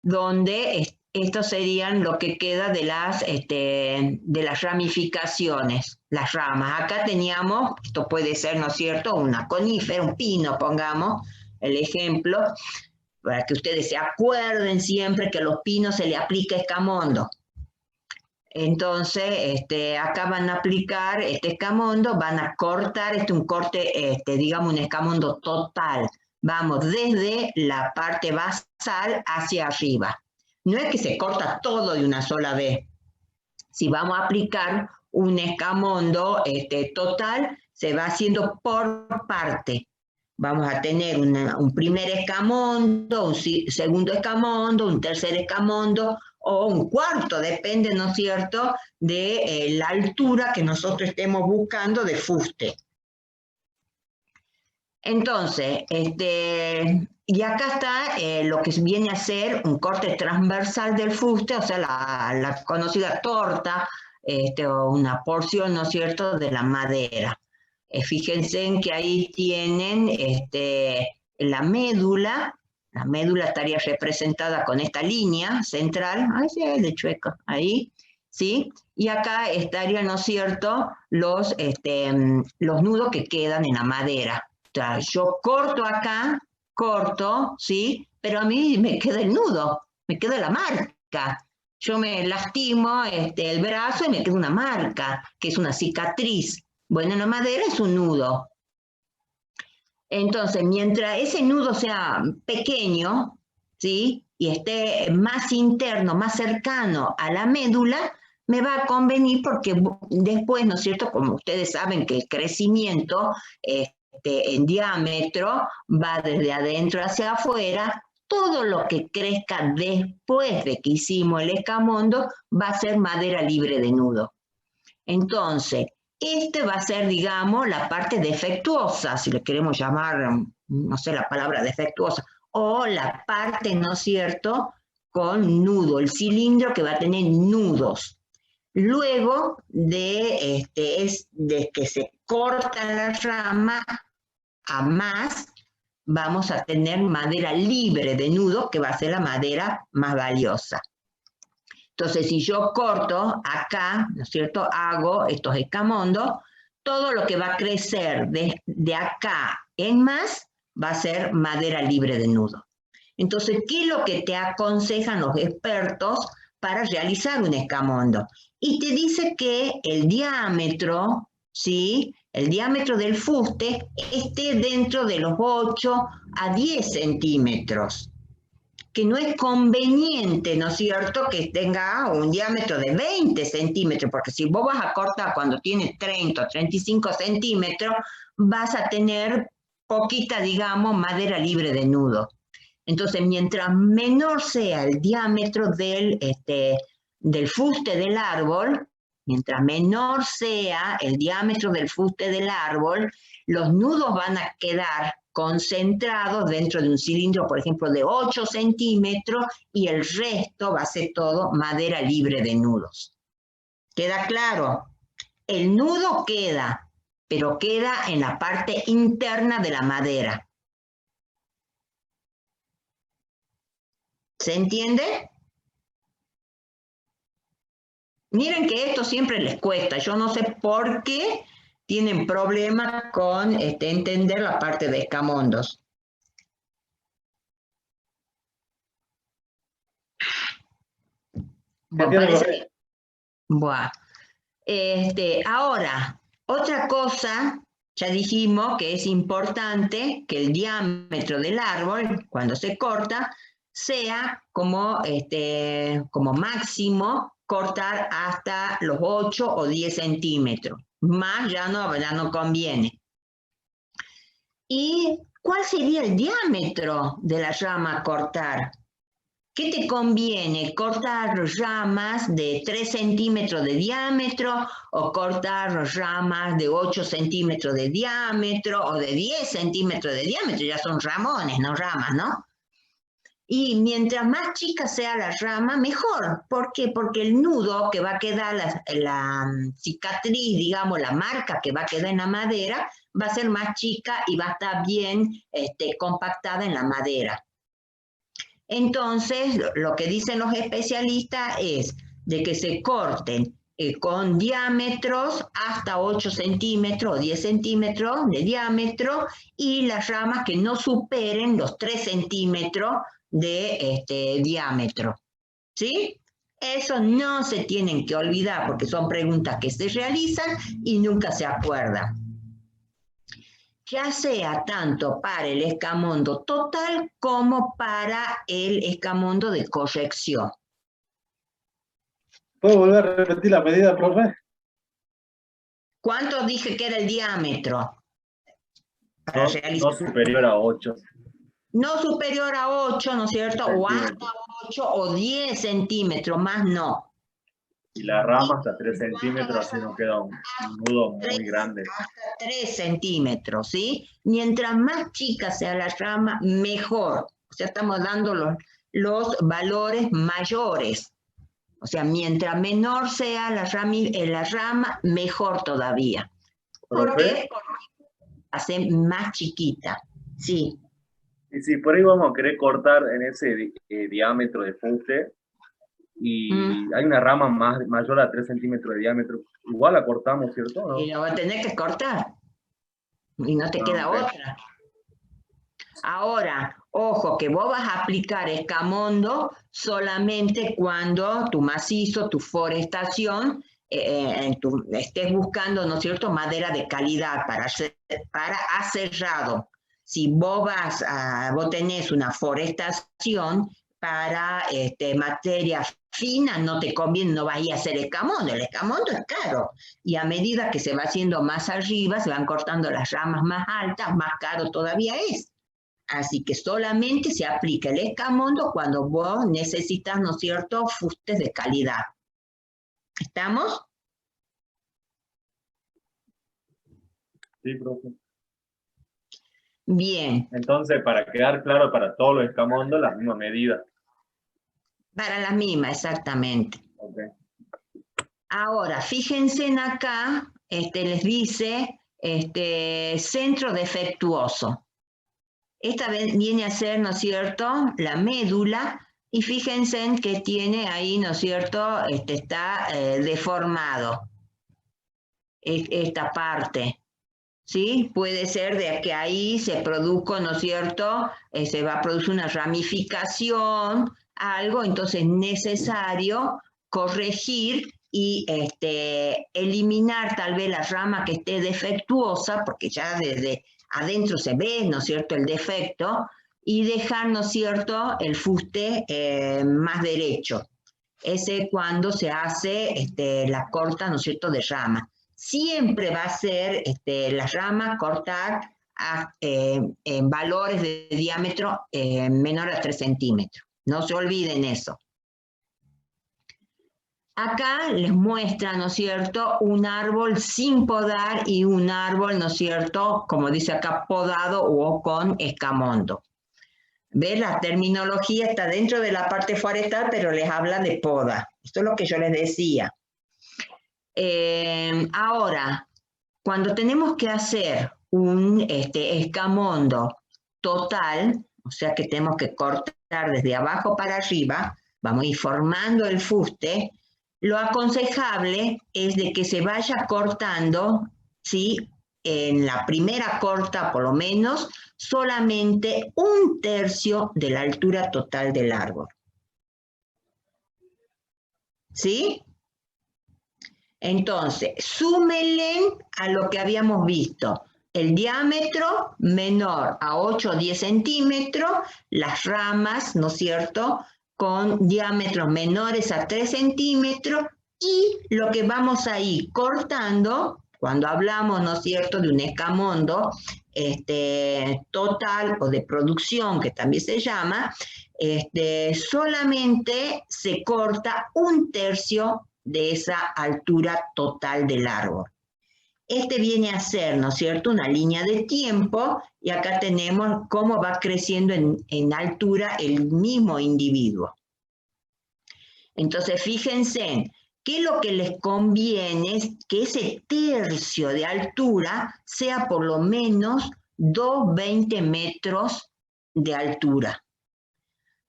donde estos serían lo que queda de las ramificaciones, las ramas. Acá teníamos, esto puede ser, ¿no es cierto?, una conífera, un pino, pongamos el ejemplo, para que ustedes se acuerden siempre que a los pinos se le aplica escamondo. Entonces, acá van a aplicar este escamondo, van a cortar, un corte, digamos, un escamondo total. Vamos desde la parte basal hacia arriba. No es que se corta todo de una sola vez. Si vamos a aplicar un escamondo total, se va haciendo por parte. Vamos a tener un primer escamondo, un segundo escamondo, un tercer escamondo o un cuarto, depende, ¿no es cierto?, de la altura que nosotros estemos buscando de fuste. Entonces, y acá está lo que viene a ser un corte transversal del fuste, o sea, la conocida torta, o una porción, ¿no es cierto?, de la madera. Fíjense en que ahí tienen la médula estaría representada con esta línea central, ahí sí, de chueco, ahí, ¿sí? Y acá estarían, ¿no es cierto?, los nudos que quedan en la madera. O sea, yo corto acá, ¿sí? Pero a mí me queda el nudo, me queda la marca. Yo me lastimo el brazo y me queda una marca, que es una cicatriz. Bueno, en la madera es un nudo. Entonces, mientras ese nudo sea pequeño, ¿sí?, y esté más interno, más cercano a la médula, me va a convenir porque después, ¿no es cierto?, como ustedes saben que el crecimiento en diámetro va desde adentro hacia afuera, todo lo que crezca después de que hicimos el escamondo va a ser madera libre de nudo. Entonces, va a ser, digamos, la parte defectuosa, si le queremos llamar, no sé, la palabra defectuosa, o la parte, ¿no es cierto?, con nudo, el cilindro que va a tener nudos. Luego de que se corta la rama a más, vamos a tener madera libre de nudo, que va a ser la madera más valiosa. Entonces, si yo corto acá, ¿no es cierto?, hago estos escamondos, todo lo que va a crecer de acá en más va a ser madera libre de nudo. Entonces, ¿qué es lo que te aconsejan los expertos para realizar un escamondo? Y te dice que el diámetro, ¿sí?, el diámetro del fuste esté dentro de los 8 a 10 centímetros. Que no es conveniente, ¿no es cierto?, que tenga un diámetro de 20 centímetros, porque si vos vas a cortar cuando tiene 30 o 35 centímetros, vas a tener poquita, digamos, madera libre de nudo. Entonces, mientras menor sea el diámetro del fuste del árbol, mientras menor sea el diámetro del fuste del árbol, los nudos van a quedar concentrados dentro de un cilindro, por ejemplo, de 8 centímetros, y el resto va a ser todo madera libre de nudos. ¿Queda claro? El nudo queda, pero queda en la parte interna de la madera. ¿Se entiende? Miren que esto siempre les cuesta. Yo no sé por qué tienen problemas con entender la parte de escamondos. Bueno, parece... Buah. Ahora, otra cosa, ya dijimos que es importante que el diámetro del árbol, cuando se corta, sea como máximo cortar hasta los 8 o 10 centímetros. Más ya no conviene. ¿Y cuál sería el diámetro de la rama a cortar? ¿Qué te conviene? ¿Cortar ramas de 3 centímetros de diámetro o cortar ramas de 8 centímetros de diámetro o de 10 centímetros de diámetro? Ya son ramones, no ramas, ¿no? Y mientras más chica sea la rama, mejor. ¿Por qué? Porque el nudo que va a quedar, la cicatriz, digamos, la marca que va a quedar en la madera, va a ser más chica y va a estar bien compactada en la madera. Entonces, lo que dicen los especialistas es de que se corten con diámetros hasta 8 centímetros o 10 centímetros de diámetro y las ramas que no superen los 3 centímetros de diámetro. ¿Sí? Eso no se tienen que olvidar porque son preguntas que se realizan y nunca se acuerdan. Ya sea tanto para el escamondo total como para el escamondo de corrección. ¿Puedo volver a repetir la medida, profe? ¿Cuánto dije que era el diámetro? No superior a 8. No superior a 8, ¿no es cierto? O hasta 8 o 10 centímetros, más no. Y la rama hasta 3 centímetros, así no queda un nudo muy grande. Hasta 3 centímetros, ¿sí? Mientras más chica sea la rama, mejor. O sea, estamos dando los valores mayores. O sea, mientras menor sea la rama, mejor todavía. ¿Por qué? Porque hace más chiquita, sí. Y si por ahí vamos a querer cortar en ese diámetro de fuste, y hay una rama mayor a 3 centímetros de diámetro, igual la cortamos, ¿cierto? ¿No? Y lo va a tener que cortar. Y no te queda otra. Ahora, ojo, que vos vas a aplicar escamondo solamente cuando tu macizo, tu forestación, estés buscando, ¿no es cierto?, madera de calidad para aserrado. Si vos tenés una forestación para materia fina, no te conviene, no vas a hacer escamondo. El escamondo es caro. Y a medida que se va haciendo más arriba, se van cortando las ramas más altas, más caro todavía es. Así que solamente se aplica el escamondo cuando vos necesitas, ¿no es cierto?, fustes de calidad. ¿Estamos? Sí, profe. Bien. Entonces, para quedar claro para todos los escamondos, la misma medida. Para la misma, exactamente. Okay. Ahora, fíjense en acá, les dice centro defectuoso. Esta viene a ser, ¿no es cierto?, la médula, y fíjense en que tiene ahí, ¿no es cierto?, está deformado esta parte, ¿sí? Puede ser de que ahí se produzca, ¿no es cierto?, se va a producir una ramificación, algo, entonces es necesario corregir y eliminar tal vez la rama que esté defectuosa, porque ya desde adentro se ve, ¿no es cierto?, el defecto, y dejar, ¿no es cierto?, el fuste más derecho. Ese cuando se hace la corta, ¿no es cierto?, de rama. Siempre va a ser la rama cortar en valores de diámetro menor a 3 centímetros. No se olviden eso. Acá les muestra, ¿no es cierto?, un árbol sin podar y un árbol, ¿no es cierto?, como dice acá, podado o con escamondo. ¿Ves? La terminología está dentro de la parte forestal, pero les habla de poda. Esto es lo que yo les decía. Ahora, cuando tenemos que hacer un escamondo total, o sea que tenemos que cortar desde abajo para arriba, vamos a ir formando el fuste, lo aconsejable es de que se vaya cortando, ¿sí?, en la primera corta por lo menos, solamente 1/3 de la altura total del árbol. ¿Sí? Entonces, súmenle a lo que habíamos visto. El diámetro menor a 8 o 10 centímetros, las ramas, ¿no es cierto?, con diámetros menores a 3 centímetros, y lo que vamos a ir cortando, cuando hablamos, ¿no es cierto?, de un escamondo total o de producción, que también se llama, solamente se corta 1/3 de esa altura total del árbol. Viene a ser, ¿no es cierto?, una línea de tiempo, y acá tenemos cómo va creciendo en altura el mismo individuo. Entonces, fíjense que lo que les conviene es que ese tercio de altura sea por lo menos 2,20 metros de altura.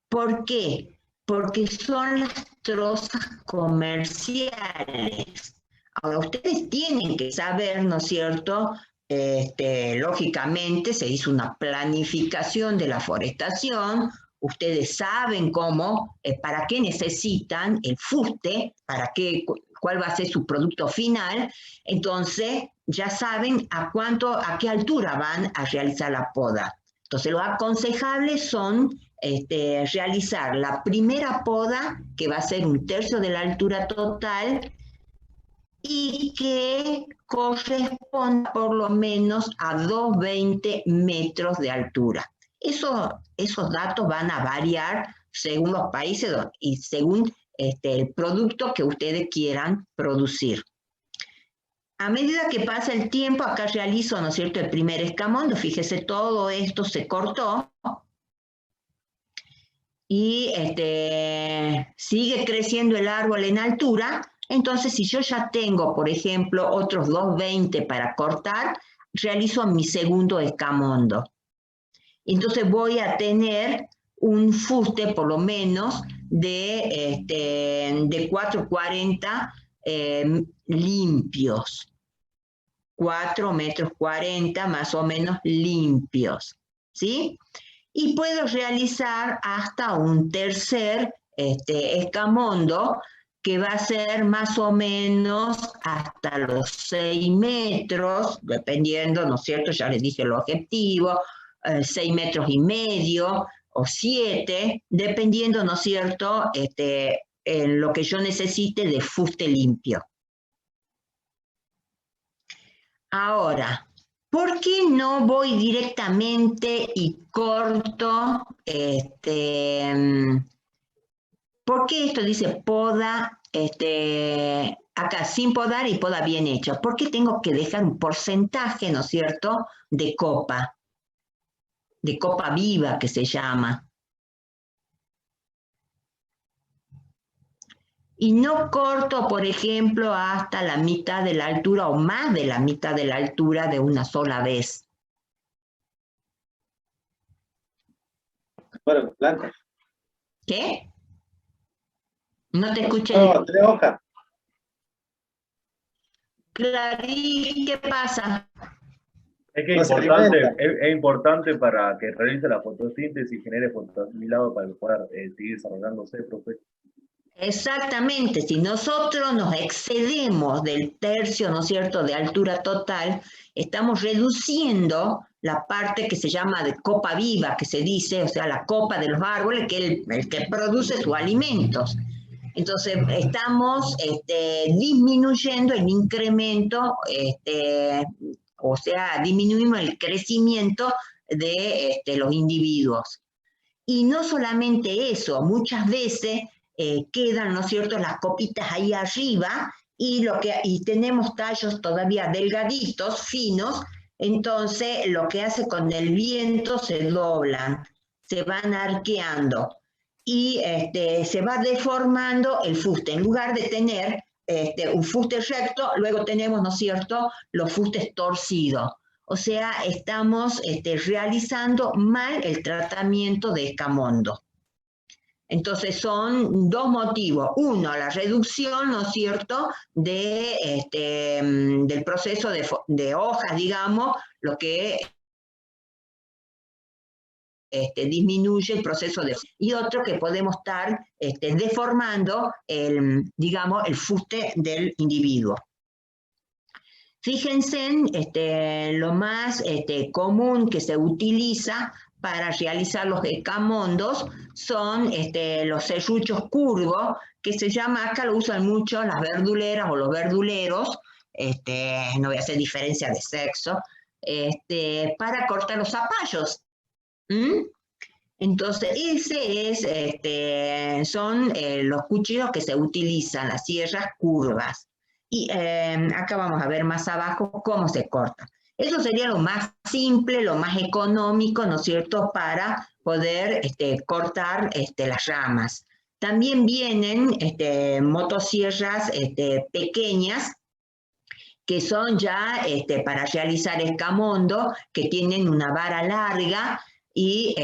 ¿Por qué? Porque son las trozas comerciales. Ahora, ustedes tienen que saber, ¿no es cierto?, lógicamente se hizo una planificación de la forestación, ustedes saben cómo, para qué necesitan el fuste, cuál va a ser su producto final, entonces ya saben a qué altura van a realizar la poda. Entonces, lo aconsejable son realizar la primera poda, que va a ser 1/3 de la altura total, y que corresponda por lo menos a 2,20 metros de altura. Esos datos van a variar según los países y según el producto que ustedes quieran producir. A medida que pasa el tiempo, acá realizo, ¿no es cierto?, el primer escamondo. Fíjese, todo esto se cortó y sigue creciendo el árbol en altura. Entonces, si yo ya tengo, por ejemplo, otros 2,20 para cortar, realizo mi segundo escamondo. Entonces voy a tener un fuste por lo menos de 4,40 limpios. 4,40 metros más o menos limpios, ¿sí? Y puedo realizar hasta un tercer escamondo, que va a ser más o menos hasta los 6 metros, dependiendo, ¿no es cierto?, ya les dije el objetivo, 6,5 metros o 7, dependiendo, ¿no es cierto?, en lo que yo necesite de fuste limpio. Ahora, ¿por qué no voy directamente y corto? ¿Por qué esto dice poda, acá sin podar y poda bien hecha? ¿Por qué tengo que dejar un porcentaje, ¿no es cierto?, de copa viva, que se llama? Y no corto, por ejemplo, hasta la mitad de la altura o más de la mitad de la altura de una sola vez. Bueno, blanco. ¿Qué? No te escuché. No, 3 hojas. Claro, ¿y qué pasa? Es que es importante para que realice la fotosíntesis y genere fotoasimilado para que pueda seguir desarrollándose, profe. Exactamente, si nosotros nos excedemos del tercio, ¿no es cierto?, de altura total, estamos reduciendo la parte que se llama de copa viva, que se dice, o sea, la copa de los árboles, que es el que produce sus alimentos. Entonces, estamos disminuyendo el incremento, o sea, disminuimos el crecimiento de los individuos. Y no solamente eso, muchas veces quedan, ¿no es cierto?, las copitas ahí arriba, y tenemos tallos todavía delgaditos, finos. Entonces lo que hace con el viento, se doblan, se van arqueando y se va deformando el fuste. En lugar de tener un fuste recto, luego tenemos, ¿no es cierto?, los fustes torcidos. O sea, estamos realizando mal el tratamiento de escamondo. Entonces son dos motivos. Uno, la reducción, ¿no es cierto?, del proceso de hojas, digamos, lo que disminuye el proceso de... Y otro que podemos estar deformando, digamos, el fuste del individuo. Fíjense en lo más común que se utiliza para realizar los escamondos son los serruchos curvos, que se llama, acá lo usan mucho las verduleras o los verduleros, no voy a hacer diferencia de sexo, para cortar los zapallos. Entonces, son los cuchillos que se utilizan, las sierras curvas. Y acá vamos a ver más abajo cómo se corta. Eso sería lo más simple, lo más económico, ¿no es cierto?, para poder cortar las ramas. También vienen motosierras pequeñas, que son ya para realizar escamondo, que tienen una vara larga, y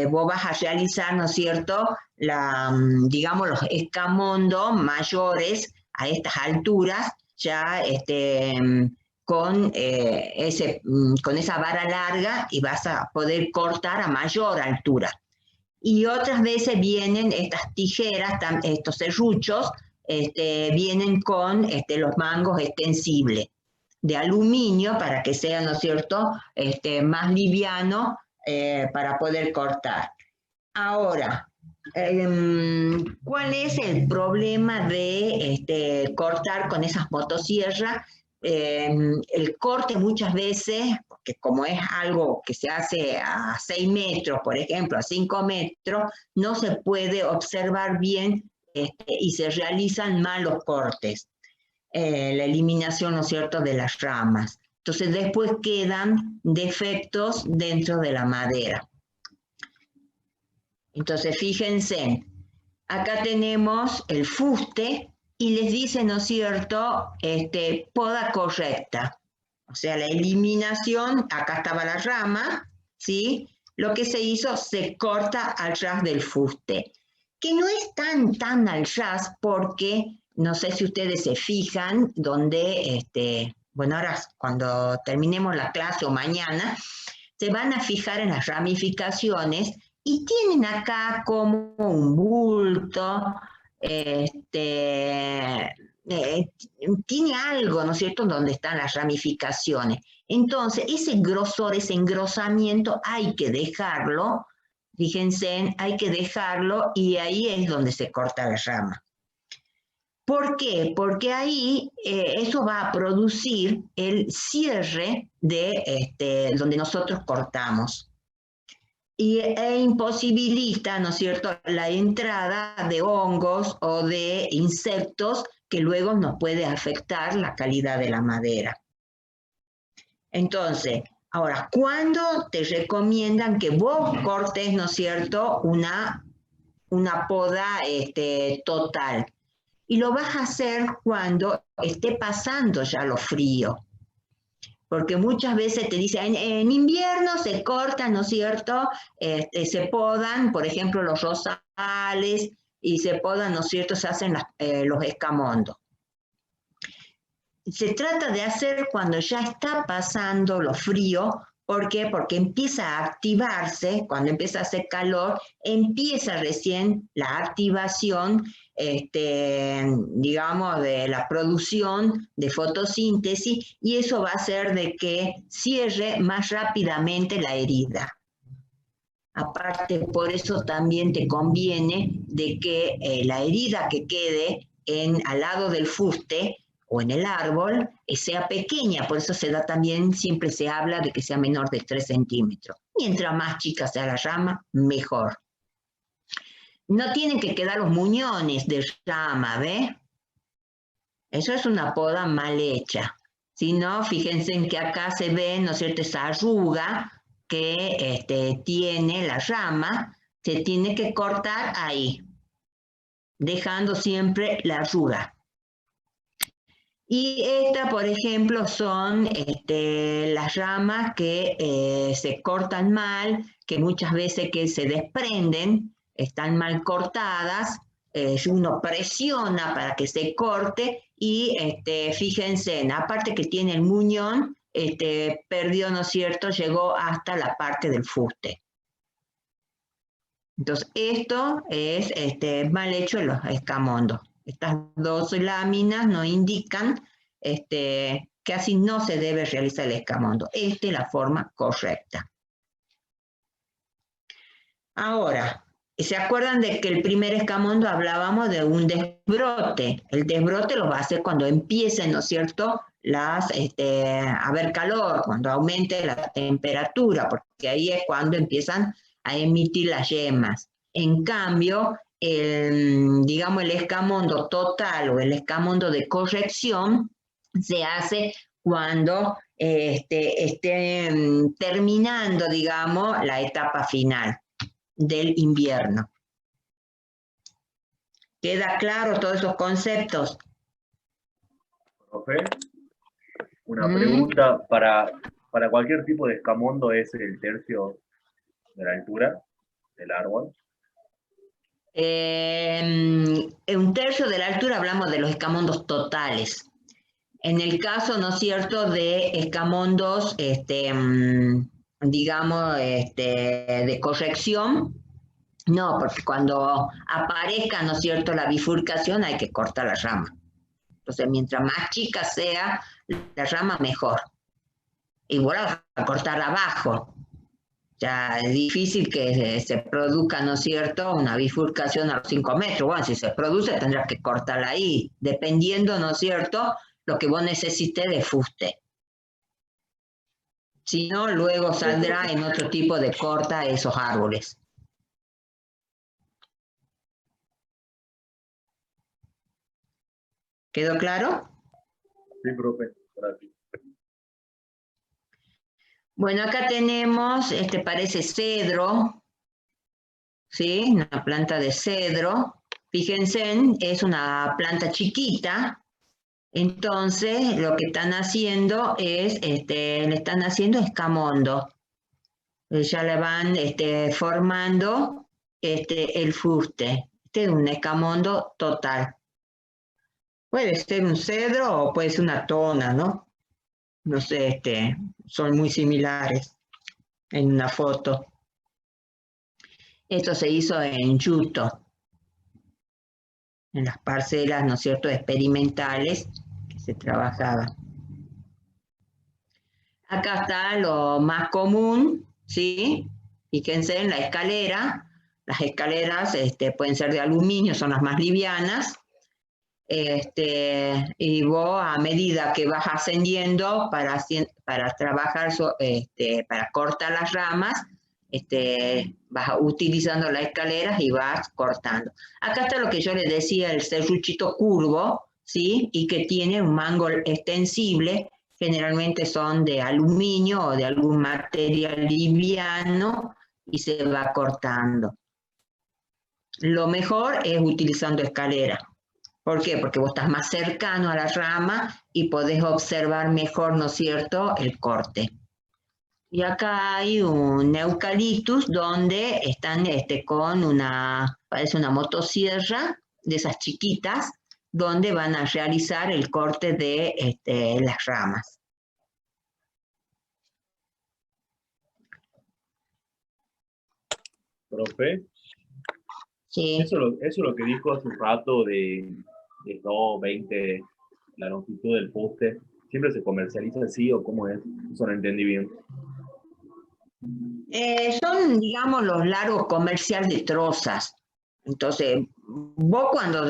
vos vas a realizar, ¿no es cierto?, digamos, los escamondos mayores a estas alturas, ya con esa vara larga, y vas a poder cortar a mayor altura. Y otras veces vienen estas tijeras, estos serruchos, vienen con los mangos extensibles de aluminio para que sea, ¿no es cierto?, más liviano para poder cortar. Ahora, ¿cuál es el problema de cortar con esas motosierras? El corte muchas veces, porque como es algo que se hace a 6 metros, por ejemplo, a 5 metros, no se puede observar bien y se realizan malos cortes. La eliminación, ¿no es cierto?, de las ramas. Entonces después quedan defectos dentro de la madera. Entonces fíjense, acá tenemos el fuste y les dice, ¿no es cierto?, poda correcta. O sea, la eliminación, acá estaba la rama, ¿sí? Lo que se hizo, se corta al ras del fuste, que no es tan al ras porque, no sé si ustedes se fijan, donde, bueno, ahora cuando terminemos la clase o mañana, se van a fijar en las ramificaciones y tienen acá como un bulto, tiene algo, ¿no es cierto?, donde están las ramificaciones. Entonces, ese grosor, ese engrosamiento hay que dejarlo, fíjense, hay que dejarlo, y ahí es donde se corta la rama. ¿Por qué? Porque ahí eso va a producir el cierre de donde nosotros cortamos. E imposibilita, ¿no es cierto?, la entrada de hongos o de insectos que luego nos puede afectar la calidad de la madera. Entonces, ahora, ¿cuándo te recomiendan que vos cortes, ¿no es cierto?, una poda total? Y lo vas a hacer cuando esté pasando ya lo frío. Porque muchas veces te dicen, en invierno se cortan, ¿no es cierto?, se podan, por ejemplo, los rosales, y se podan, ¿no es cierto?, se hacen los escamondos. Se trata de hacer cuando ya está pasando lo frío. ¿Por qué? Porque empieza a activarse, cuando empieza a hacer calor, empieza recién la activación, digamos, de la producción de fotosíntesis, y eso va a hacer de que cierre más rápidamente la herida. Aparte, por eso también te conviene de que la herida que quede al lado del fuste o en el árbol sea pequeña, por eso se da también, siempre se habla de que sea menor de 3 centímetros. Mientras más chica sea la rama, mejor. No tienen que quedar los muñones de rama, ¿ve? Eso es una poda mal hecha. Si no, fíjense en que acá se ve, ¿no es cierto?, esa arruga que tiene la rama, se tiene que cortar ahí, dejando siempre la arruga. Y esta, por ejemplo, son las ramas que se cortan mal, que muchas veces que se desprenden, están mal cortadas, uno presiona para que se corte y fíjense, aparte que tiene el muñón, perdió, ¿no es cierto?, llegó hasta la parte del fuste. Entonces, esto es mal hecho en los escamondos. Estas dos láminas nos indican que así no se debe realizar el escamondo. Esta es la forma correcta. Ahora, ¿se acuerdan de que el primer escamondo hablábamos de un desbrote? El desbrote lo va a hacer cuando empiecen, ¿no es cierto?, a haber calor, cuando aumente la temperatura, porque ahí es cuando empiezan a emitir las yemas. En cambio, digamos, el escamondo total o el escamondo de corrección se hace cuando esté terminando, digamos, la etapa final del invierno. ¿Queda claro todos esos conceptos? Profe, una pregunta, para cualquier tipo de escamondo es el tercio de la altura del árbol. Un tercio de la altura hablamos de los escamondos totales. En el caso, ¿no es cierto?, de escamondos, digamos, de corrección, no, porque cuando aparezca, ¿no es cierto?, la bifurcación hay que cortar la rama. Entonces, mientras más chica sea la rama, mejor. Igual vas a cortar abajo. Ya es difícil que se produzca, ¿no es cierto?, una bifurcación a los 5 metros. Bueno, si se produce tendrás que cortarla ahí, dependiendo, ¿no es cierto?, lo que vos necesites de fuste. Si no, luego saldrá en otro tipo de corta esos árboles. ¿Quedó claro? Sí, profe, gracias. Bueno, acá tenemos, parece cedro, ¿sí? Una planta de cedro. Fíjense, es una planta chiquita. Entonces, lo que están haciendo es, le están haciendo escamondo. Ya le van formando el fuste. Este es un escamondo total. Puede ser un cedro o puede ser una tona, ¿no? No sé, son muy similares en una foto. Esto se hizo en Yuto, en las parcelas, ¿no es cierto?, experimentales que se trabajaban. Acá está lo más común, ¿sí? Fíjense en la escalera. Las escaleras pueden ser de aluminio, son las más livianas. Y vos, a medida que vas ascendiendo para trabajar, para cortar las ramas, vas utilizando las escaleras y vas cortando. Acá está lo que yo les decía, el serruchito curvo, ¿sí? Y que tiene un mango extensible, generalmente son de aluminio o de algún material liviano y se va cortando. Lo mejor es utilizando escalera. ¿Por qué? Porque vos estás más cercano a la rama y podés observar mejor, ¿no es cierto?, el corte. Y acá hay un eucaliptus donde están con parece una motosierra de esas chiquitas, donde van a realizar el corte de las ramas. Profe, Sí. Eso es lo que dijo hace un rato de 2,20 la longitud del poste. ¿Siempre se comercializa así o cómo es? Eso no entendí bien. Son, digamos, los largos comerciales de trozas. Entonces, vos cuando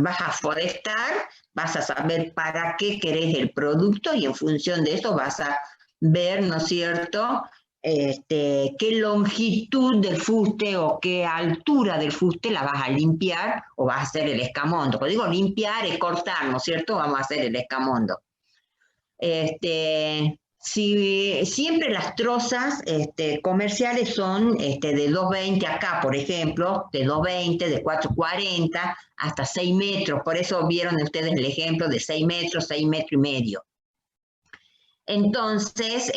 vas a forestar, vas a saber para qué querés el producto y en función de eso vas a ver, ¿no es cierto?, qué longitud del fuste o qué altura del fuste la vas a limpiar o vas a hacer el escamondo. Cuando digo limpiar es cortar, ¿no es cierto? Vamos a hacer el escamondo. Si siempre las trozas comerciales son de 2,20 acá, por ejemplo, de 2,20, de 4,40 hasta 6 metros. Por eso vieron ustedes el ejemplo de 6 metros, 6 metros y medio. Entonces,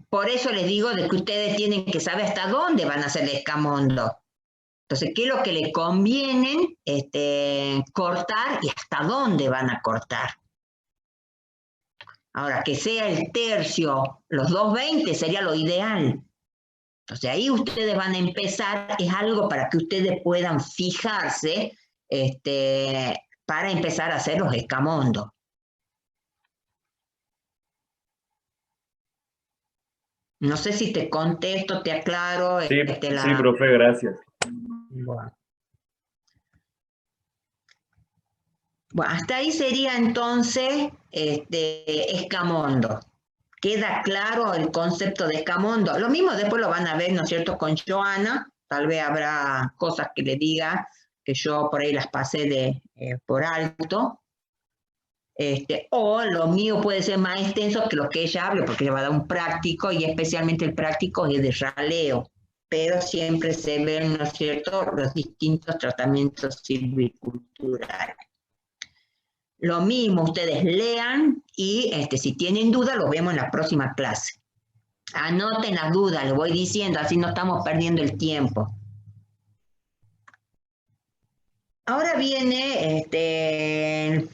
por eso les digo de que ustedes tienen que saber hasta dónde van a hacer el escamondo. Entonces, ¿qué es lo que les conviene cortar y hasta dónde van a cortar? Ahora, que sea el tercio, los 2,20 sería lo ideal. Entonces ahí ustedes van a empezar, es algo para que ustedes puedan fijarse para empezar a hacer los escamondos. No sé si te contesto, te aclaro. Sí, sí, profe, gracias. Bueno, hasta ahí sería entonces escamondo. ¿Queda claro el concepto de escamondo? Lo mismo después lo van a ver, ¿no es cierto?, con Joana. Tal vez habrá cosas que le diga que yo por ahí las pasé por alto. O lo mío puede ser más extenso que lo que ella hable, porque ella va a dar un práctico, y especialmente el práctico es de raleo, pero siempre se ven, ¿no es cierto?, los distintos tratamientos silviculturales. Lo mismo, ustedes lean y si tienen dudas, lo vemos en la próxima clase. Anoten las dudas, les voy diciendo, así no estamos perdiendo el tiempo. Ahora viene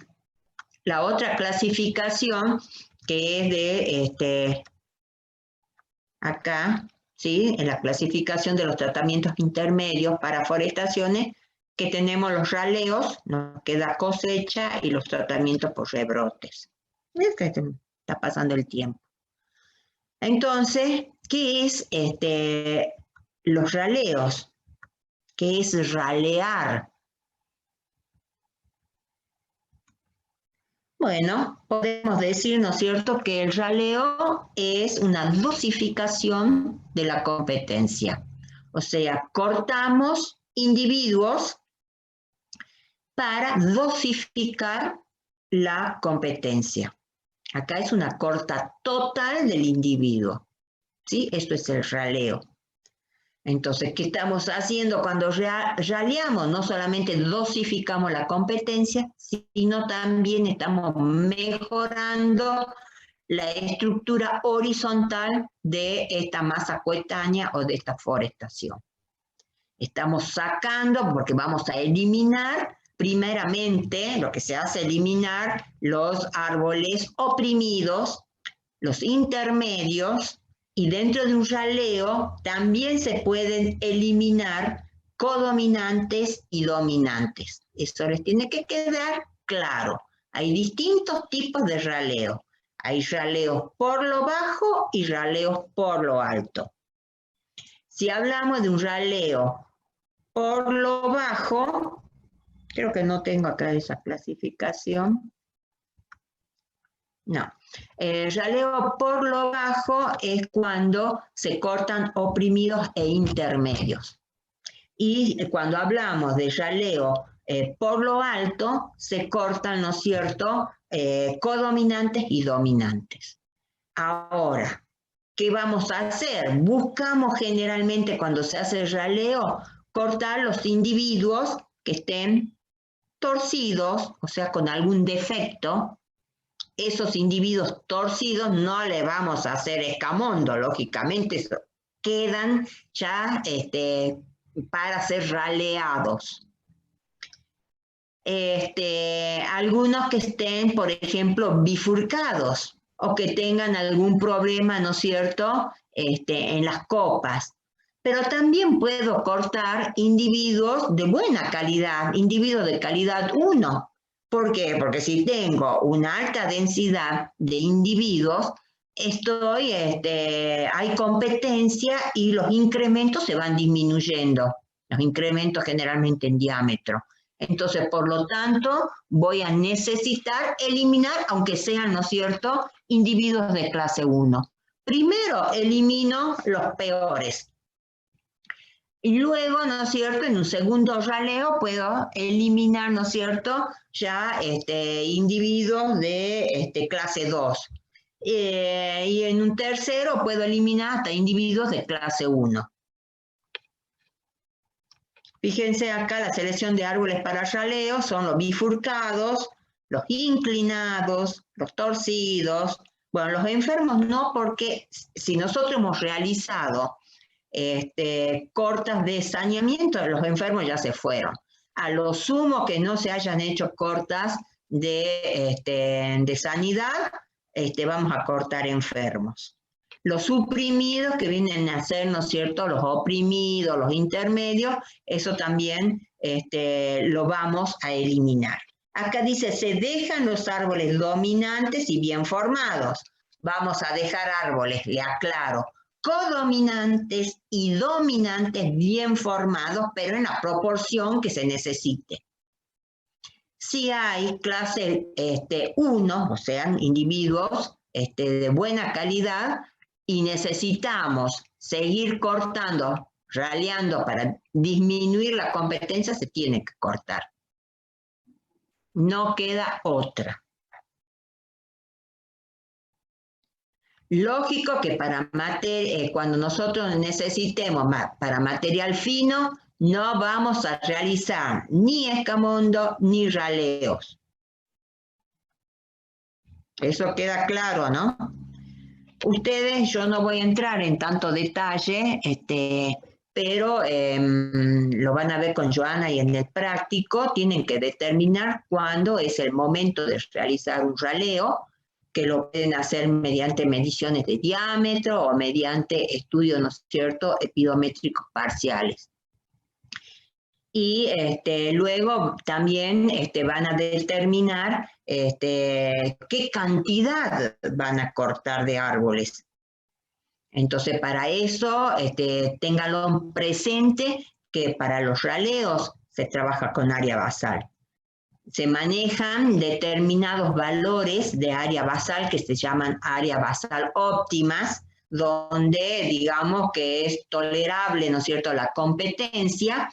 la otra clasificación, que es de acá, ¿sí? En la clasificación de los tratamientos intermedios para forestaciones, que tenemos los raleos, nos queda cosecha, y los tratamientos por rebrotes. Es que está pasando el tiempo. Entonces, ¿qué es los raleos? ¿Qué es ralear? Bueno, podemos decir, ¿no es cierto?, que el raleo es una dosificación de la competencia. O sea, cortamos individuos para dosificar la competencia. Acá es una corta total del individuo, ¿sí? Esto es el raleo. Entonces, ¿qué estamos haciendo cuando raleamos? No solamente dosificamos la competencia, sino también estamos mejorando la estructura horizontal de esta masa coetánea o de esta forestación. Estamos sacando, porque vamos a eliminar, primeramente, lo que se hace es eliminar los árboles oprimidos, los intermedios, y dentro de un raleo también se pueden eliminar codominantes y dominantes. Eso les tiene que quedar claro. Hay distintos tipos de raleo. Hay raleos por lo bajo y raleos por lo alto. Si hablamos de un raleo por lo bajo, creo que no tengo acá esa clasificación. No. El raleo por lo bajo es cuando se cortan oprimidos e intermedios. Y cuando hablamos de raleo por lo alto, se cortan, ¿no es cierto?, codominantes y dominantes. Ahora, ¿qué vamos a hacer? Buscamos generalmente, cuando se hace el raleo, cortar los individuos que estén torcidos, o sea, con algún defecto. Esos individuos torcidos no le vamos a hacer escamondo, lógicamente quedan ya para ser raleados. Algunos que estén, por ejemplo, bifurcados, o que tengan algún problema, ¿no es cierto?, en las copas. Pero también puedo cortar individuos de buena calidad, individuos de calidad 1. ¿Por qué? Porque si tengo una alta densidad de individuos, hay competencia y los incrementos se van disminuyendo, los incrementos generalmente en diámetro. Entonces, por lo tanto, voy a necesitar eliminar, aunque sean, ¿no es cierto?, individuos de clase 1. Primero elimino los peores. Y luego, ¿no es cierto?, en un segundo raleo puedo eliminar, ¿no es cierto?, ya individuos de clase 2. Y en un tercero puedo eliminar hasta individuos de clase 1. Fíjense acá, la selección de árboles para raleo son los bifurcados, los inclinados, los torcidos. Bueno, los enfermos no, porque si nosotros hemos realizado cortas de saneamiento, los enfermos ya se fueron. A lo sumo que no se hayan hecho cortas de sanidad, vamos a cortar enfermos. Los suprimidos que vienen a ser, ¿no es cierto?, los oprimidos, los intermedios, eso también lo vamos a eliminar. Acá dice, se dejan los árboles dominantes y bien formados. Vamos a dejar árboles, le aclaro, codominantes y dominantes bien formados, pero en la proporción que se necesite. Si hay clase 1, o sea, individuos de buena calidad, y necesitamos seguir cortando, raleando para disminuir la competencia, se tiene que cortar. No queda otra. Lógico que cuando nosotros necesitemos para material fino, no vamos a realizar ni escamondo ni raleos. Eso queda claro, ¿no? Ustedes, yo no voy a entrar en tanto detalle, pero lo van a ver con Joana y en el práctico, tienen que determinar cuándo es el momento de realizar un raleo, que lo pueden hacer mediante mediciones de diámetro o mediante estudios, ¿no es cierto?, epidométricos parciales. Y luego también van a determinar qué cantidad van a cortar de árboles. Entonces, para eso, ténganlo presente que para los raleos se trabaja con área basal. Se manejan determinados valores de área basal que se llaman área basal óptimas, donde digamos que es tolerable, ¿no es cierto?, la competencia.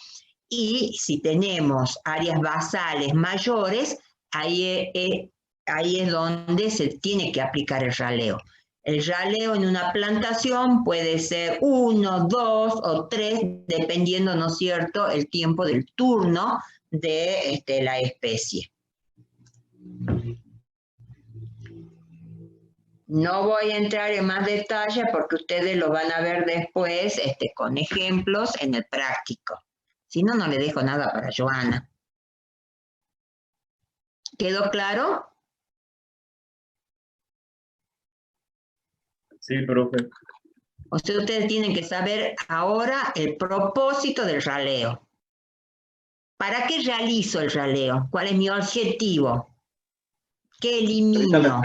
Y si tenemos áreas basales mayores, ahí es donde se tiene que aplicar el raleo. El raleo en una plantación puede ser 1, 2 o 3, dependiendo, ¿no es cierto?, el tiempo del turno de la especie. No voy a entrar en más detalle porque ustedes lo van a ver después con ejemplos en el práctico. Si no, no le dejo nada para Joana. ¿Quedó claro? Sí, profe. O sea, ustedes tienen que saber ahora el propósito del raleo. ¿Para qué realizo el raleo? ¿Cuál es mi objetivo? ¿Qué elimino?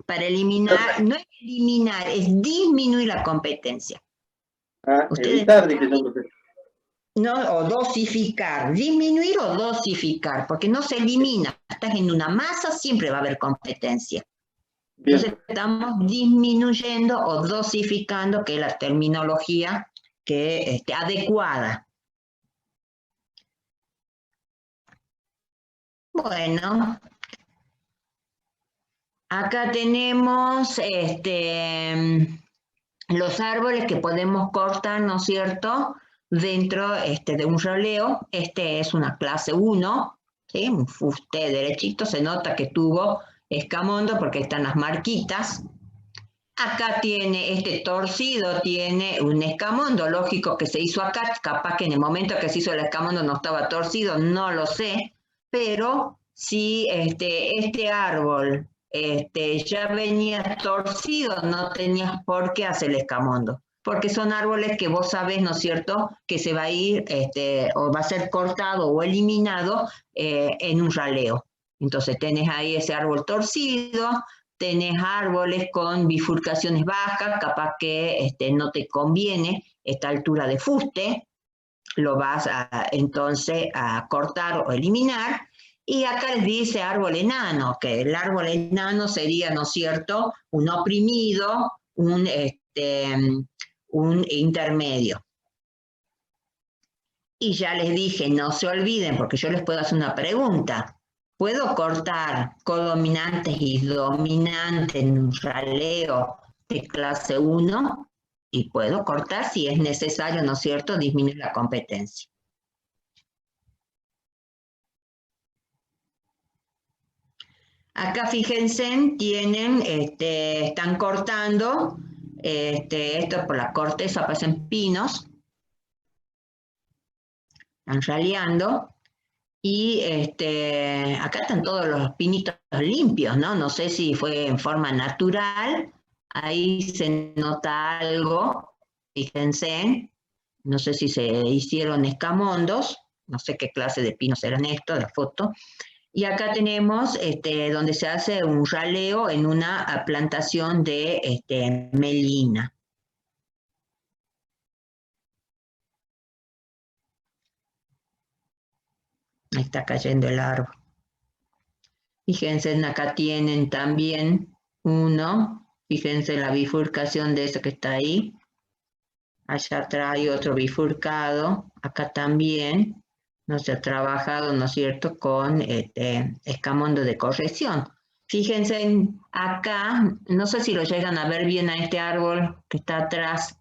Para eliminar, no es eliminar, es disminuir la competencia. Evitar, dice yo, profe. No, o dosificar, disminuir o dosificar, porque no se elimina. Estás en una masa, siempre va a haber competencia. Bien. Entonces estamos disminuyendo o dosificando, que es la terminología que adecuada. Bueno, acá tenemos los árboles que podemos cortar, ¿no es cierto?, dentro de un raleo. Es una clase 1, ¿sí? Un fuste derechito, se nota que tuvo escamondo porque están las marquitas. Acá tiene torcido, tiene un escamondo, lógico que se hizo acá, capaz que en el momento que se hizo el escamondo no estaba torcido, no lo sé, pero si este árbol ya venía torcido, no tenías por qué hacer el escamondo, porque son árboles que vos sabés, ¿no es cierto?, que se va a ir o va a ser cortado o eliminado en un raleo. Entonces tenés ahí ese árbol torcido, tenés árboles con bifurcaciones bajas, capaz que no te conviene esta altura de fuste, lo vas entonces a cortar o eliminar. Y acá les dice árbol enano, que el árbol enano sería, ¿no es cierto?, un oprimido, un intermedio. Y ya les dije, no se olviden, porque yo les puedo hacer una pregunta. ¿Puedo cortar codominantes y dominantes en un raleo de clase 1? Y puedo cortar si es necesario, ¿no es cierto?, disminuir la competencia. Acá fíjense, tienen, están cortando, esto por la corteza, pasan pinos, están raleando, y acá están todos los pinitos limpios, ¿no? No sé si fue en forma natural Ahí se nota algo, fíjense, no sé si se hicieron escamondos, no sé qué clase de pinos eran estos, la foto. Y acá tenemos donde se hace un raleo en una plantación de melina. Ahí está cayendo el árbol. Fíjense, acá tienen también uno. Fíjense la bifurcación de eso que está ahí. Allá atrás hay otro bifurcado. Acá también. No se ha trabajado, ¿no es cierto?, con escamondo de corrección. Fíjense acá, no sé si lo llegan a ver bien a este árbol que está atrás.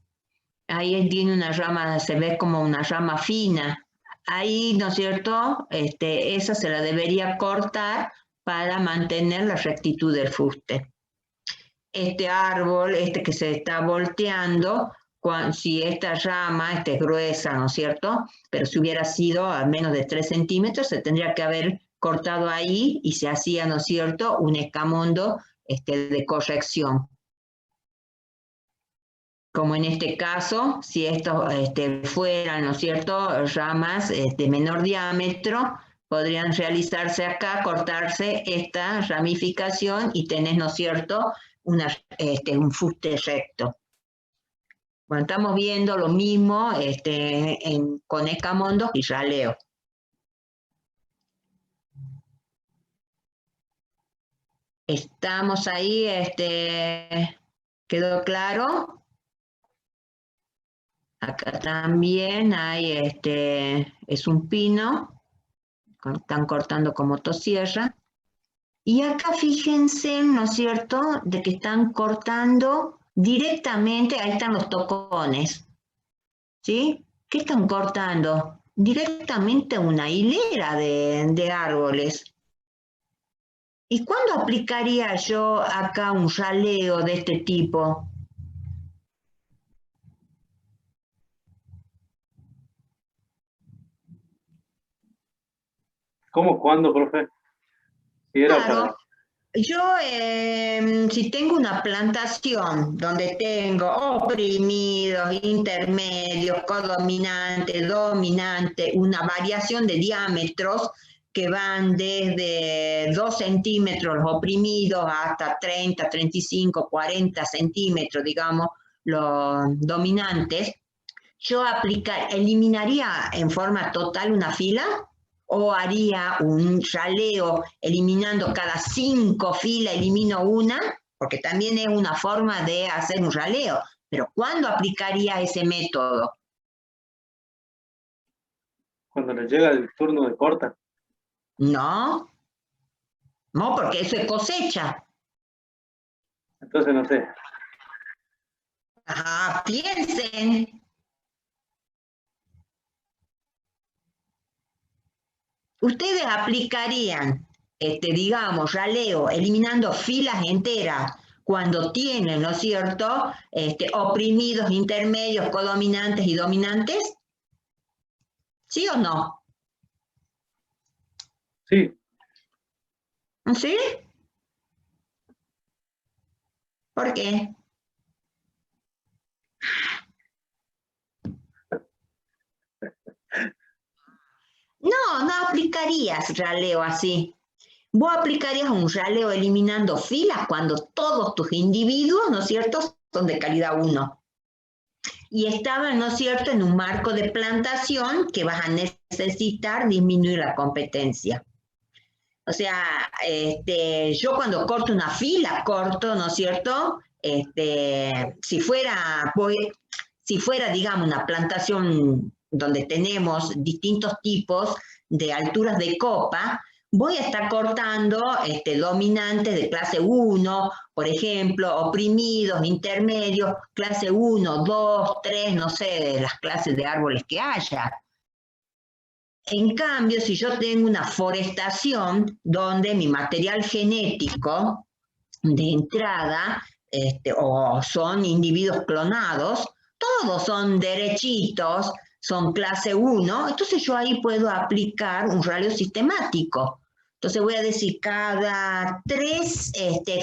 Ahí tiene una rama, se ve como una rama fina. Ahí, ¿no es cierto?, esa se la debería cortar para mantener la rectitud del fuste. Este árbol, que se está volteando, si esta rama es gruesa, ¿no es cierto?, pero si hubiera sido a menos de 3 centímetros, se tendría que haber cortado ahí y se hacía, ¿no es cierto?, un escamondo de corrección. Como en este caso, si estos fueran, ¿no es cierto?, ramas de menor diámetro, podrían realizarse acá, cortarse esta ramificación y tenés, ¿no es cierto?, un fuste recto. Bueno, estamos viendo lo mismo con escamondos y raleo. Estamos ahí, ¿quedó claro? Acá también hay, es un pino, están cortando con motosierra. Y acá fíjense, ¿no es cierto?, de que están cortando directamente, ahí están los tocones, ¿sí? ¿Qué están cortando? Directamente una hilera de árboles. ¿Y cuándo aplicaría yo acá un raleo de este tipo? ¿Cómo? ¿Cuándo, profe? Si era Claro, yo si tengo una plantación donde tengo oprimidos, intermedios, codominante, dominante, una variación de diámetros que van desde 2 centímetros los oprimidos hasta 30, 35, 40 centímetros, digamos, los dominantes, yo eliminaría en forma total una fila o haría un raleo eliminando cada 5 filas, elimino una, porque también es una forma de hacer un raleo. Pero ¿cuándo aplicaría ese método? cuando le llega el turno de corta. No, no, porque eso es cosecha. Entonces no sé. Ajá, piensen. Ustedes aplicarían, digamos, raleo, eliminando filas enteras cuando tienen, ¿no es cierto?, oprimidos, intermedios, codominantes y dominantes. ¿Sí o no? Sí. ¿Sí? ¿Por qué? No, no aplicarías raleo así. Vos aplicarías un raleo eliminando filas cuando todos tus individuos, ¿no es cierto?, son de calidad 1. Y estaban, ¿no es cierto?, en un marco de plantación que vas a necesitar disminuir la competencia. O sea, yo cuando corto una fila, corto, ¿no es cierto?, si fuera, digamos, una plantación donde tenemos distintos tipos de alturas de copa, voy a estar cortando dominantes de clase 1, por ejemplo, oprimidos, intermedios, clase 1, 2, 3, no sé, de las clases de árboles que haya. En cambio, si yo tengo una forestación donde mi material genético de entrada o son individuos clonados, todos son derechitos, son clase 1, entonces yo ahí puedo aplicar un raleo sistemático. Entonces voy a decir, cada 3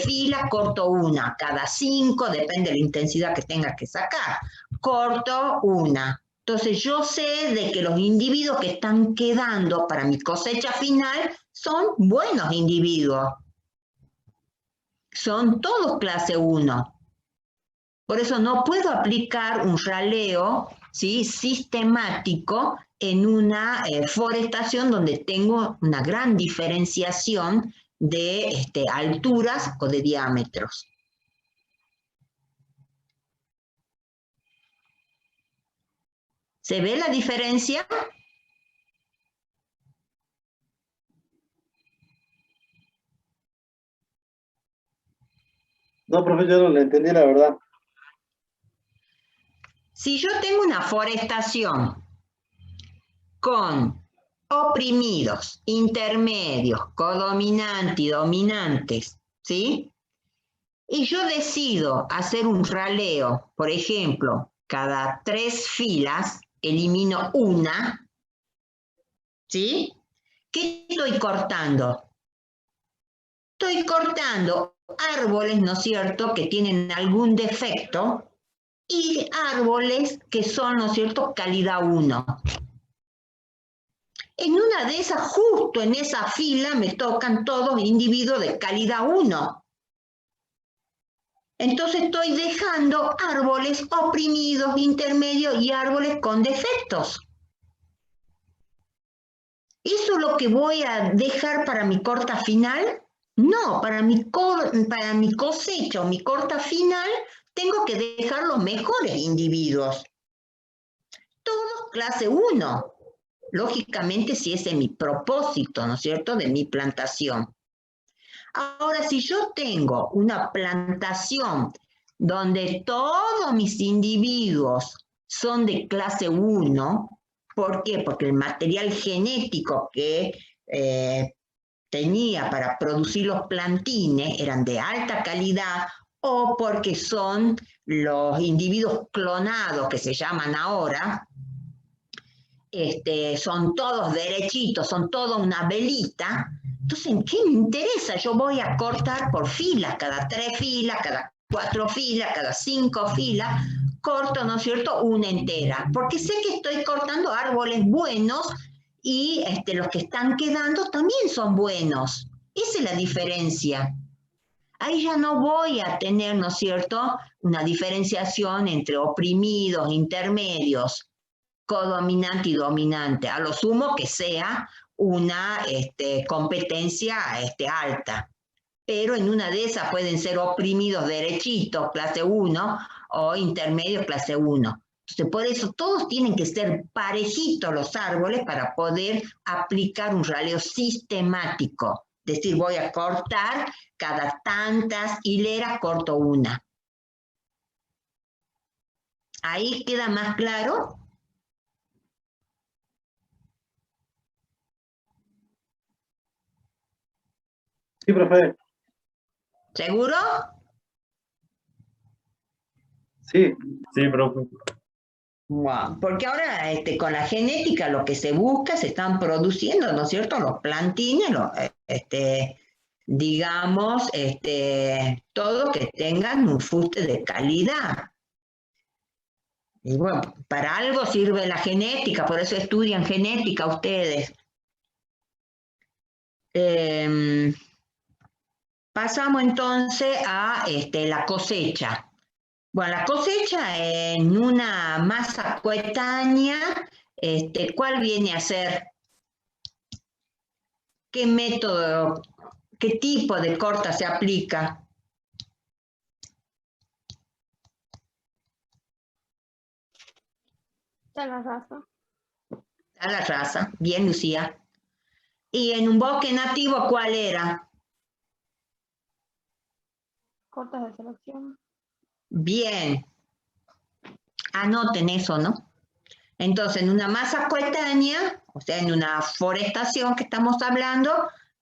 filas corto una, cada 5, depende de la intensidad que tenga que sacar, corto una. Entonces yo sé de que los individuos que están quedando para mi cosecha final son buenos individuos. Son todos clase 1. Por eso no puedo aplicar un raleo, ¿sí?, sistemático en una forestación donde tengo una gran diferenciación de alturas o de diámetros. ¿Se ve la diferencia? No, profe, yo no le entendí la verdad. Si yo tengo una forestación con oprimidos, intermedios, codominantes y dominantes, ¿sí? Y yo decido hacer un raleo, por ejemplo, cada 3 filas, elimino una, ¿sí? ¿Qué estoy cortando? Estoy cortando árboles, ¿no es cierto?, que tienen algún defecto y árboles que son, ¿no es cierto?, calidad 1. En una de esas, justo en esa fila, me tocan todos individuos de calidad 1. Entonces estoy dejando árboles oprimidos, intermedios y árboles con defectos. ¿Eso es lo que voy a dejar para mi corta final? No, para mi cosecha o mi corta final tengo que dejar los mejores individuos. Todos clase 1. Lógicamente, si ese es mi propósito, ¿no es cierto?, de mi plantación. Ahora, si yo tengo una plantación donde todos mis individuos son de clase 1, ¿por qué? Porque el material genético que tenía para producir los plantines eran de alta calidad, o porque son los individuos clonados que se llaman ahora, son todos derechitos, son toda una velita. Entonces, ¿qué me interesa? Yo voy a cortar por filas, cada 3 filas, cada 4 filas, cada 5 filas, corto, ¿no es cierto?, una entera, porque sé que estoy cortando árboles buenos y los que están quedando también son buenos. Esa es la diferencia. Ahí ya no voy a tener, ¿no es cierto?, una diferenciación entre oprimidos, intermedios, codominante y dominante, a lo sumo que sea una competencia alta. Pero en una de esas pueden ser oprimidos derechitos, clase 1, o intermedios, clase 1. Entonces, por eso todos tienen que ser parejitos los árboles para poder aplicar un raleo sistemático. Es decir, voy a cortar cada tantas hileras, corto una. ¿Ahí queda más claro? Sí, profe. ¿Seguro? Sí. Sí, profe. Wow. Porque ahora con la genética lo que se busca, se están produciendo, ¿no es cierto?, los plantines, digamos, todos que tengan un fuste de calidad. Y bueno, para algo sirve la genética, por eso estudian genética ustedes. Pasamos entonces a la cosecha. Bueno, la cosecha en una masa coetánea, ¿cuál viene a ser? ¿Qué método, qué tipo de corta se aplica? Tala rasa. Tala rasa, bien, Lucía. ¿Y en un bosque nativo cuál era? Cortas de selección. Bien. Anoten eso, ¿no? Entonces, en una masa coetánea, o sea, en una forestación que estamos hablando,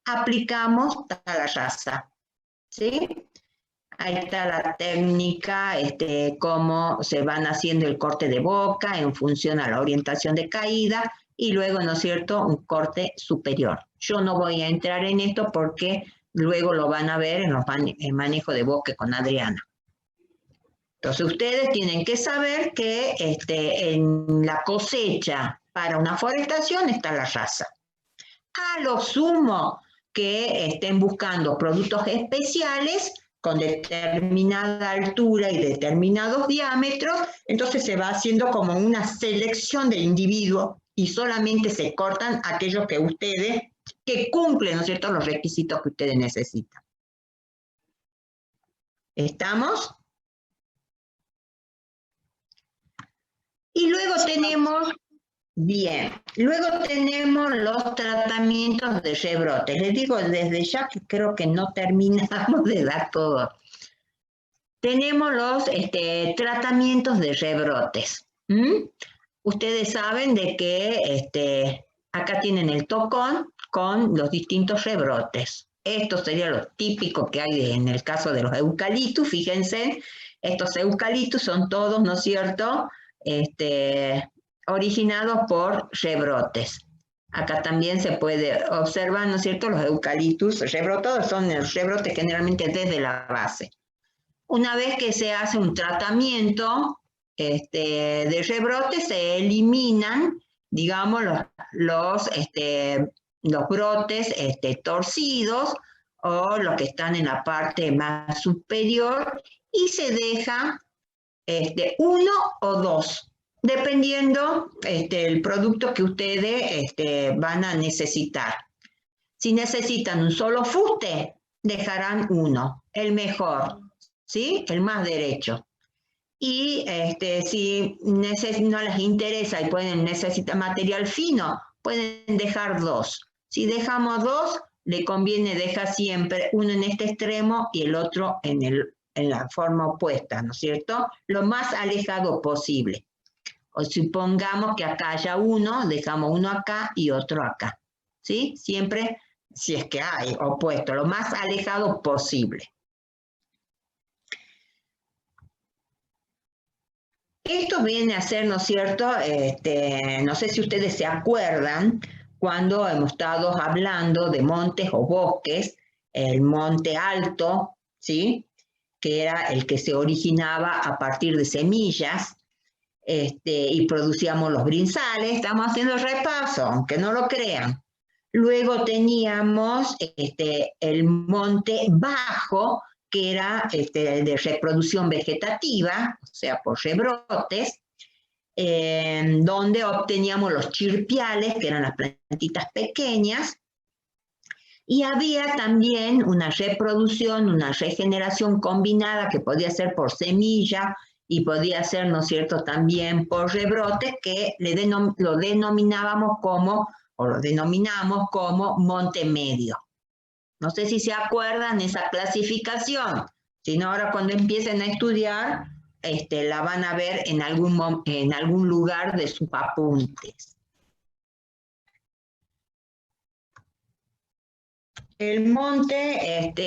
aplicamos tala rasa, ¿sí? Ahí está la técnica, cómo se van haciendo el corte de boca en función a la orientación de caída y luego, ¿no es cierto?, un corte superior. Yo no voy a entrar en esto porque luego lo van a ver en el manejo de bosque con Adriana. Entonces, ustedes tienen que saber que en la cosecha para una forestación está la raza. A lo sumo que estén buscando productos especiales con determinada altura y determinados diámetros, entonces se va haciendo como una selección de individuos y solamente se cortan aquellos que ustedes, que cumplen, ¿no es cierto?, los requisitos que ustedes necesitan. ¿Estamos? Y luego tenemos, bien, luego tenemos los tratamientos de rebrotes. Les digo desde ya que creo que no terminamos de dar todo. Tenemos los tratamientos de rebrotes. Ustedes saben de que acá tienen el tocón con los distintos rebrotes. Esto sería lo típico que hay en el caso de los eucaliptus. Fíjense, estos eucaliptus son todos, ¿no es cierto?, originados por rebrotes. Acá también se puede observar, ¿no es cierto?, los eucaliptus rebrotados son el rebrote generalmente desde la base. Una vez que se hace un tratamiento de rebrote, se eliminan, digamos, los brotes torcidos o los que están en la parte más superior y se deja uno o dos, dependiendo el producto que ustedes van a necesitar. Si necesitan un solo fuste, dejarán uno, el mejor, ¿sí? El más derecho. Y si no les interesa y necesitar material fino, pueden dejar dos. Si dejamos dos, le conviene dejar siempre uno en este extremo y el otro en la forma opuesta, ¿no es cierto? Lo más alejado posible. O supongamos que acá haya uno, dejamos uno acá y otro acá, ¿sí? Siempre, si es que hay opuesto, lo más alejado posible. Esto viene a ser, ¿no es cierto?, no sé si ustedes se acuerdan, cuando hemos estado hablando de montes o bosques, el monte alto, ¿sí?, que era el que se originaba a partir de semillas, y producíamos los brinzales. Estamos haciendo repaso, aunque no lo crean. Luego teníamos el monte bajo, que era de reproducción vegetativa, o sea, por rebrotes, donde obteníamos los chirpiales, que eran las plantitas pequeñas, y había también una reproducción, una regeneración combinada que podía ser por semilla y podía ser, ¿no es cierto?, también por rebrotes, que lo denominamos como, o lo denominamos como monte medio. No sé si se acuerdan esa clasificación, si no ahora cuando empiecen a estudiar, la van a ver en algún lugar de sus apuntes. El monte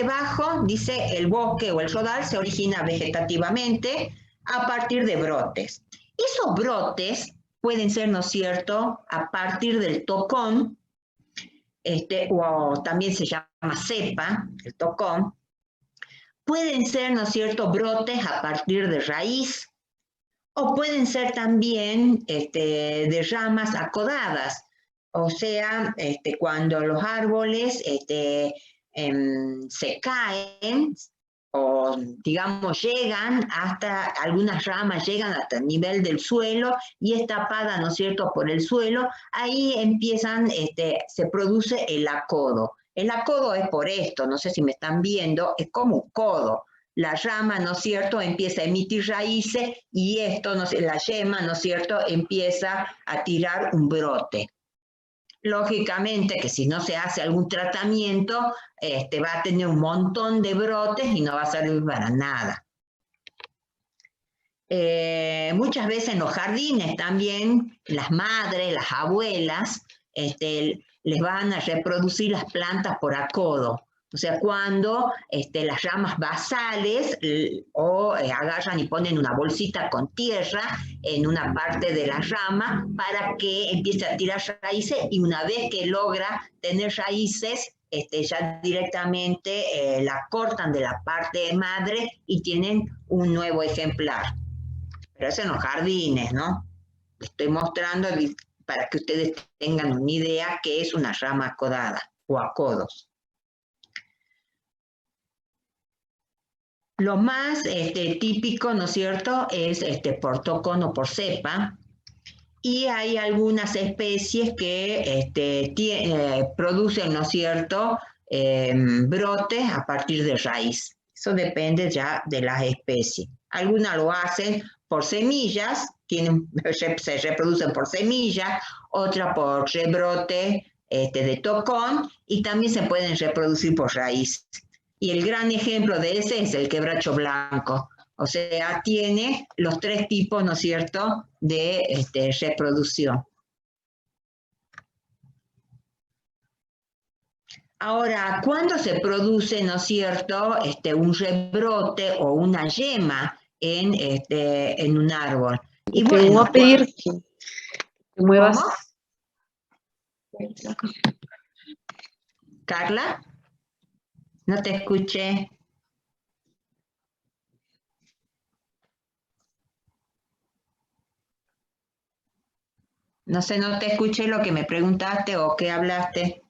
bajo, dice, el bosque o el rodal se origina vegetativamente a partir de brotes. Esos brotes pueden ser, ¿no es cierto?, a partir del tocón, o también se llama cepa, el tocón. Pueden ser, ¿no es cierto?, brotes a partir de raíz, o pueden ser también de ramas acodadas. O sea, cuando los árboles se caen o, digamos, algunas ramas llegan hasta el nivel del suelo y es tapada, ¿no es cierto?, por el suelo, ahí se produce el acodo. El acodo es por esto, no sé si me están viendo, es como un codo. La rama, ¿no es cierto?, empieza a emitir raíces y la yema, ¿no es cierto?, empieza a tirar un brote. Lógicamente que si no se hace algún tratamiento, va a tener un montón de brotes y no va a servir para nada. Muchas veces en los jardines también, las madres, las abuelas, les van a reproducir las plantas por acodo. O sea, cuando las ramas basales agarran y ponen una bolsita con tierra en una parte de la rama para que empiece a tirar raíces, y una vez que logra tener raíces, ya directamente la cortan de la parte madre y tienen un nuevo ejemplar. Pero eso en los jardines, ¿no? Estoy mostrando para que ustedes tengan una idea qué es una rama acodada o acodos. Lo más típico, ¿no es cierto?, es por tocón o por cepa, y hay algunas especies que producen, ¿no es cierto?, brotes a partir de raíz. Eso depende ya de las especies. Algunas lo hacen por semillas, se reproducen por semillas, otras por rebrote de tocón, y también se pueden reproducir por raíz. Y el gran ejemplo de ese es el quebracho blanco. O sea, tiene los 3 tipos, ¿no es cierto?, de reproducción. Ahora, ¿cuándo se produce, ¿no es cierto?, un rebrote o una yema en un árbol? Y bueno, te voy a pedir que te muevas. ¿Cómo? ¿Carla? No te escuché. No sé, no te escuché lo que me preguntaste o qué hablaste.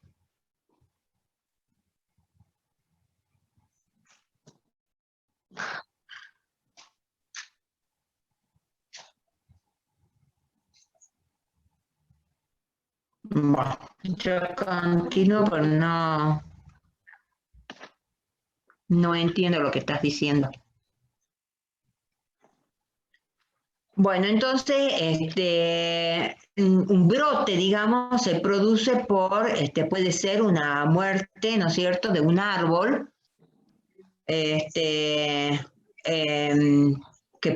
Bueno, yo continúo, pero no entiendo lo que estás diciendo. Bueno, entonces, un brote, digamos, se produce puede ser una muerte, ¿no es cierto?, de un árbol, que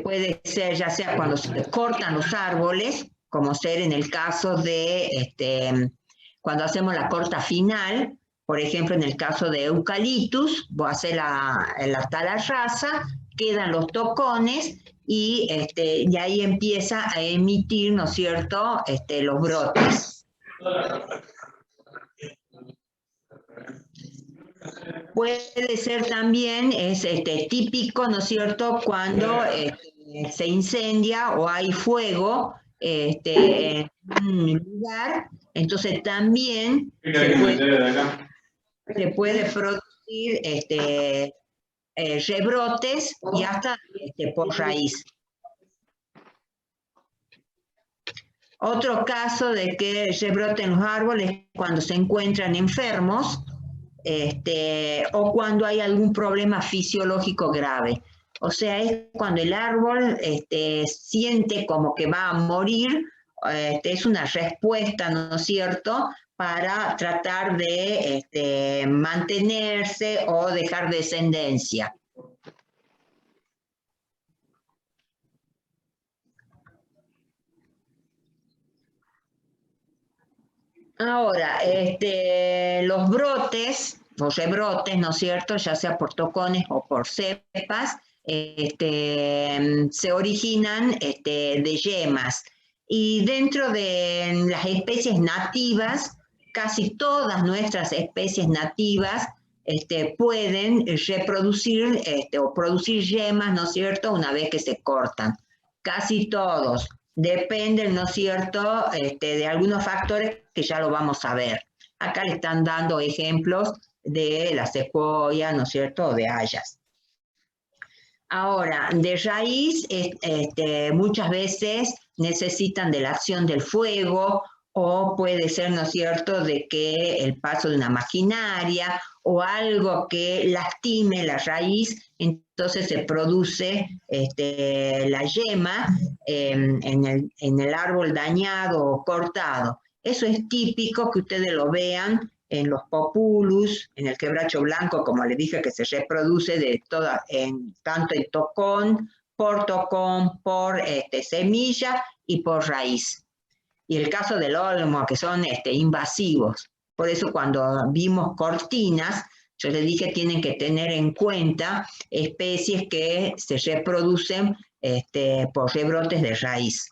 puede ser ya sea cuando se cortan los árboles, como ser en el caso de cuando hacemos la corta final. Por ejemplo, en el caso de eucaliptus, vos haces la tala rasa, quedan los tocones y ahí empieza a emitir, ¿no es cierto?, los brotes. Puede ser también, es típico, ¿no es cierto?, cuando se incendia o hay fuego en un lugar, entonces también se puede producir rebrotes y hasta por raíz. Otro caso de que rebroten los árboles es cuando se encuentran enfermos, o cuando hay algún problema fisiológico grave. O sea, es cuando el árbol siente como que va a morir, es una respuesta, ¿no es cierto?, para tratar de mantenerse o dejar descendencia. Ahora, los brotes, los rebrotes, ¿no es cierto?, ya sea por tocones o por cepas, se originan de yemas. Y dentro de las especies nativas, casi todas nuestras especies nativas pueden reproducir o producir yemas, ¿no es cierto?, una vez que se cortan. Casi todos. Dependen, ¿no es cierto?, de algunos factores que ya lo vamos a ver. Acá le están dando ejemplos de la secuoya, ¿no es cierto?, o de hayas. Ahora, de raíz, muchas veces necesitan de la acción del fuego, o puede ser, ¿no es cierto?, de que el paso de una maquinaria o algo que lastime la raíz, entonces se produce la yema en el árbol dañado o cortado. Eso es típico que ustedes lo vean en los populus, en el quebracho blanco, como les dije, que se reproduce de tanto en tocón, por semilla y por raíz. Y el caso del olmo, que son invasivos. Por eso cuando vimos cortinas, Yo les dije tienen que tener en cuenta especies que se reproducen por rebrotes de raíz.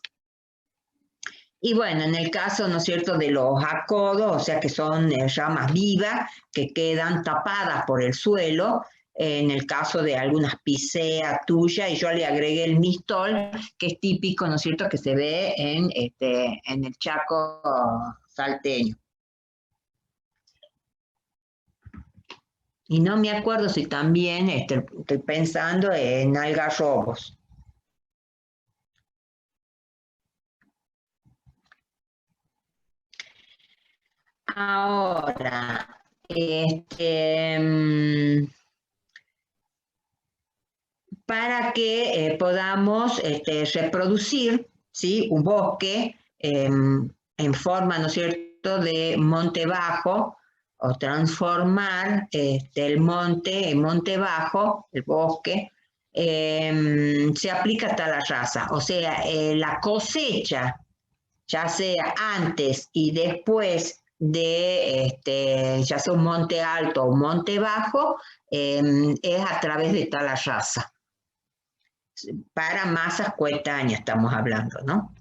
Y bueno, en el caso, ¿no es cierto?, de los acodos, o sea que son ramas vivas que quedan tapadas por el suelo, en el caso de algunas picea, tuya, y yo le agregué el mistol, que es típico, ¿no es cierto?, que se ve en el Chaco salteño. Y no me acuerdo si también estoy pensando en algarrobos. Ahora, para que podamos reproducir, ¿sí?, un bosque en forma, ¿no es cierto?, de monte bajo, o transformar el monte en monte bajo, el bosque, se aplica tal raza. O sea, la cosecha, ya sea antes y después de ya sea un monte alto o un monte bajo, es a través de tal raza. Para masas coetáneas estamos hablando, ¿no?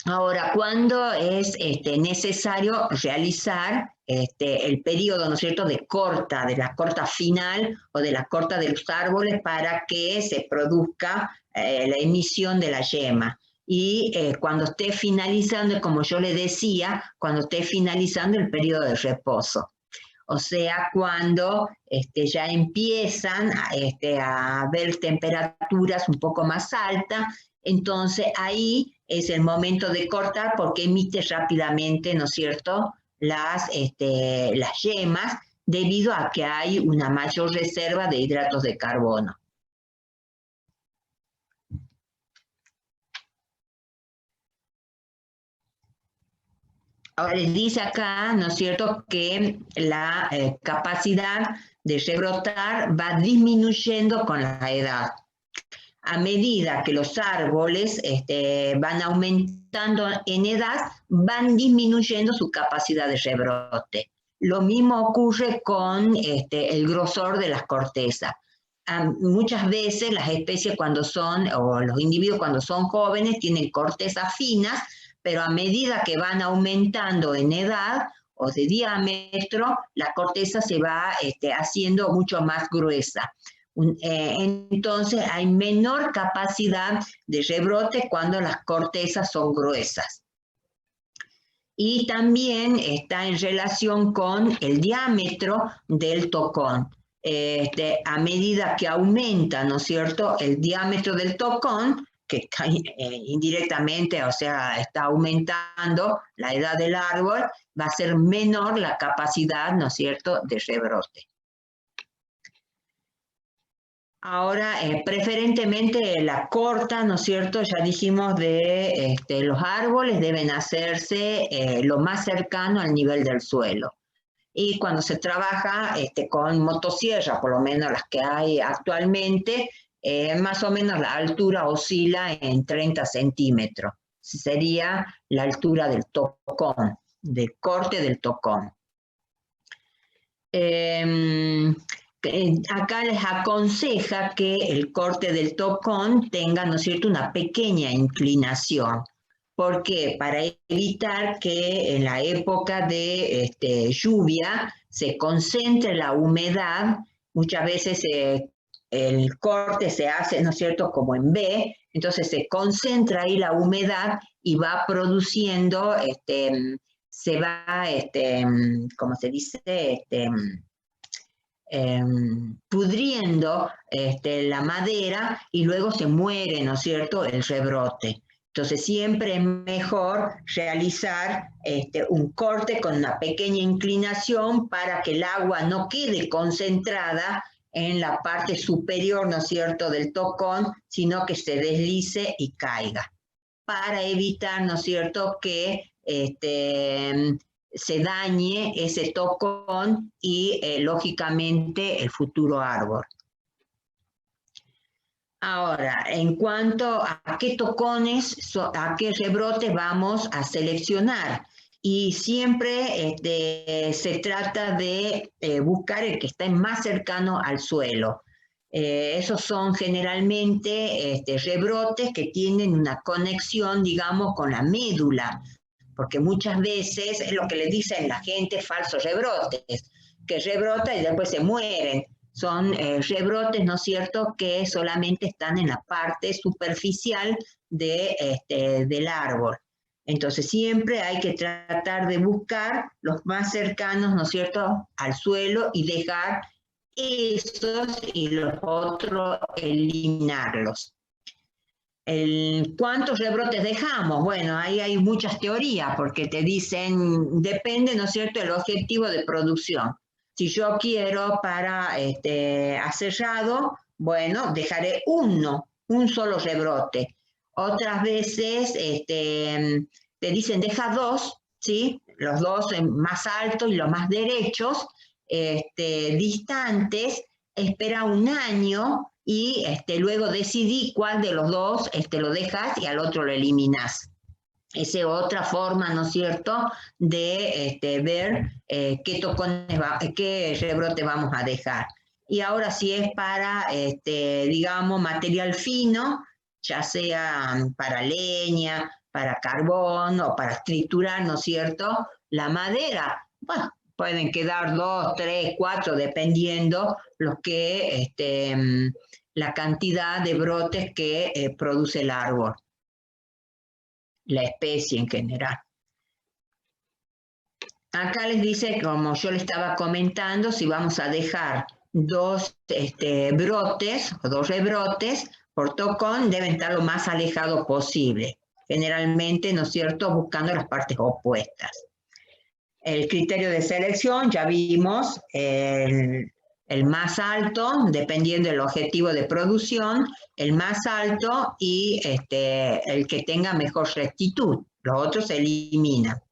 Ahora, ¿cuándo es necesario realizar el periodo, ¿no es cierto?, de la corta final o de la corta de los árboles para que se produzca la emisión de la yema? Y cuando esté finalizando, como yo le decía, cuando esté finalizando el periodo de reposo. O sea, cuando ya empiezan a haber temperaturas un poco más altas, entonces ahí es el momento de cortar porque emite rápidamente, ¿no es cierto?, las yemas, debido a que hay una mayor reserva de hidratos de carbono. Ahora les dice acá, ¿no es cierto?, que la capacidad de rebrotar va disminuyendo con la edad. A medida que los árboles van aumentando en edad, van disminuyendo su capacidad de rebrote. Lo mismo ocurre con el grosor de las cortezas. Muchas veces las especies o los individuos cuando son jóvenes tienen cortezas finas, pero a medida que van aumentando en edad o de diámetro, la corteza se va haciendo mucho más gruesa. Entonces hay menor capacidad de rebrote cuando las cortezas son gruesas. Y también está en relación con el diámetro del tocón. A medida que aumenta, ¿no es cierto?, el diámetro del tocón, que está indirectamente, o sea, está aumentando la edad del árbol, va a ser menor la capacidad, ¿no es cierto?, de rebrote. Ahora, preferentemente la corta, ¿no es cierto?, ya dijimos de los árboles deben hacerse lo más cercano al nivel del suelo. Y cuando se trabaja con motosierra, por lo menos las que hay actualmente, más o menos la altura oscila en 30 centímetros. Sería la altura del tocón, del corte del tocón. Acá les aconseja que el corte del tocón tenga, ¿no es cierto?, una pequeña inclinación. ¿Por qué? Para evitar que en la época de lluvia se concentre la humedad. Muchas veces el corte se hace, ¿no es cierto?, como en B, entonces se concentra ahí la humedad y va produciendo, se va, ¿cómo se dice?, pudriendo la madera y luego se muere, ¿no es cierto?, el rebrote. Entonces siempre es mejor realizar un corte con una pequeña inclinación para que el agua no quede concentrada en la parte superior, ¿no es cierto?, del tocón, sino que se deslice y caiga, para evitar, ¿no es cierto?, que se dañe ese tocón y, lógicamente, el futuro árbol. Ahora, en cuanto a qué tocones, a qué rebrotes vamos a seleccionar. y siempre se trata de buscar el que esté más cercano al suelo. Esos son generalmente rebrotes que tienen una conexión, digamos, con la médula, porque muchas veces es lo que le dicen la gente falsos rebrotes, que rebrotan y después se mueren. Son rebrotes, ¿no es cierto?, que solamente están en la parte superficial del árbol. Entonces siempre hay que tratar de buscar los más cercanos, ¿no es cierto?, al suelo y dejar esos y los otros eliminarlos. ¿Cuántos rebrotes dejamos? Bueno, ahí hay muchas teorías porque te dicen, depende, ¿no es cierto?, el objetivo de producción. Si yo quiero para aserrado, bueno, dejaré un solo rebrote. Otras veces te dicen, deja dos, ¿sí? Los dos más altos y los más derechos, distantes, espera un año y luego decidí cuál de los dos lo dejas y al otro lo eliminas. Esa es otra forma, ¿no es cierto?, de ver qué rebrote vamos a dejar. Y ahora si es para, digamos, material fino, ya sea para leña, para carbón o para triturar, ¿no es cierto?, la madera, bueno, pueden quedar 2, 3, 4, dependiendo la cantidad de brotes que produce el árbol, la especie en general. Acá les dice, como yo le estaba comentando, si vamos a dejar dos brotes o dos rebrotes por tocón, deben estar lo más alejado posible. Generalmente, ¿no es cierto?, buscando las partes opuestas. El criterio de selección, ya vimos, el más alto, dependiendo del objetivo de producción, el más alto y el que tenga mejor rectitud. Los otros se eliminan.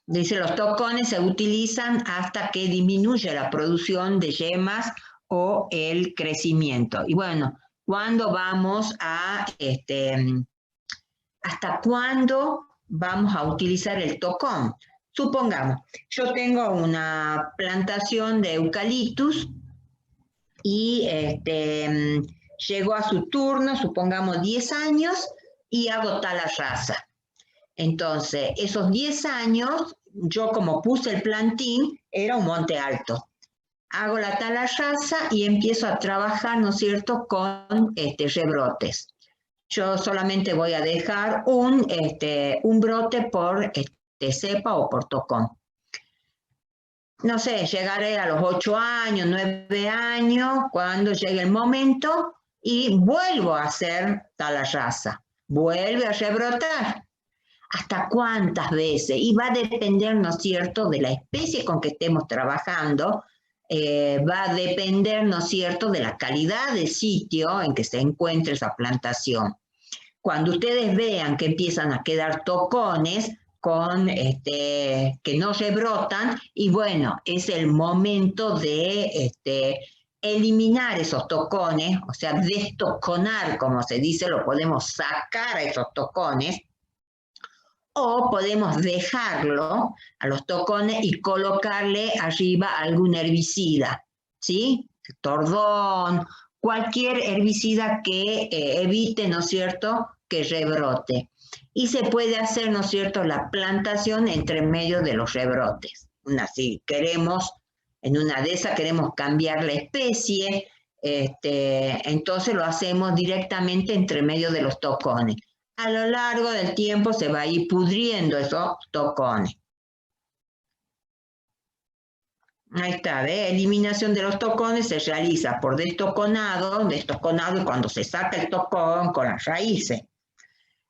Dice, los tocones se utilizan hasta que disminuye la producción de yemas o el crecimiento. Y bueno, ¿cuándo vamos a, hasta cuándo vamos a utilizar el tocón? Supongamos, yo tengo una plantación de eucaliptus y llegó a su turno, supongamos 10 años, y hago tala rasa. Entonces, esos 10 años, yo como puse el plantín, era un monte alto. Hago la tala rasa y empiezo a trabajar, ¿no es cierto?, con rebrotes. Yo solamente voy a dejar un brote por cepa o por tocón. No sé, llegaré a los 8 años, 9 años, cuando llegue el momento, y vuelvo a hacer tala rasa. Vuelve a rebrotar. ¿Hasta cuántas veces? Y va a depender, ¿no es cierto?, de la especie con que estemos trabajando, va a depender, ¿no es cierto?, de la calidad del sitio en que se encuentre esa plantación. Cuando ustedes vean que empiezan a quedar tocones que no rebrotan, y bueno, es el momento de eliminar esos tocones, o sea, destoconar, como se dice, lo podemos sacar a esos tocones, o podemos dejarlo a los tocones y colocarle arriba algún herbicida, ¿sí? Tordón, cualquier herbicida que evite, ¿no es cierto?, que rebrote. Y se puede hacer, ¿no es cierto?, la plantación entre medio de los rebrotes. Si queremos, en una de esas queremos cambiar la especie, entonces lo hacemos directamente entre medio de los tocones. A lo largo del tiempo se va a ir pudriendo esos tocones. Ahí está, ¿ve? Eliminación de los tocones se realiza por destoconado y cuando se saca el tocón con las raíces.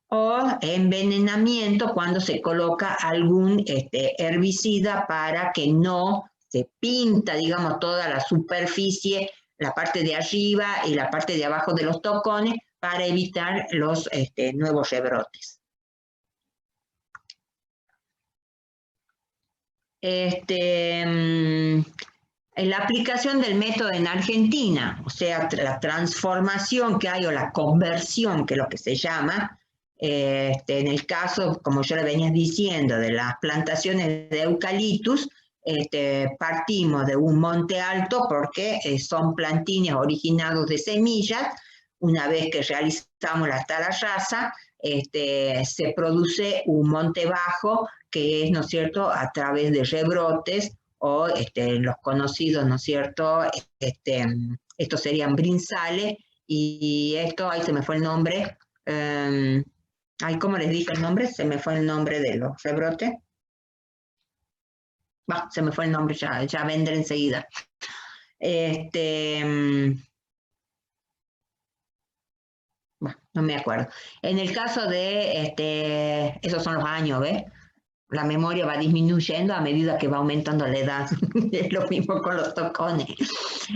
O envenenamiento cuando se coloca algún herbicida para que no se pinta, digamos, toda la superficie, la parte de arriba y la parte de abajo de los tocones, para evitar los nuevos rebrotes. La aplicación del método en Argentina, o sea, la transformación que hay o la conversión, que es lo que se llama, En el caso, como yo le venía diciendo, de las plantaciones de eucaliptus, partimos de un monte alto porque son plantines originados de semillas. Una vez que realizamos la tala rasa, se produce un monte bajo que es, ¿no es cierto?, a través de rebrotes o los conocidos, ¿no es cierto?, estos serían brinzales, y esto, ahí se me fue el nombre, ay, ¿cómo les dije el nombre? Se me fue el nombre de los rebrotes. Bah, se me fue el nombre, ya vendré enseguida. No me acuerdo. En el caso de, esos son los años, ¿ves? La memoria va disminuyendo a medida que va aumentando la edad. Es lo mismo con los tocones,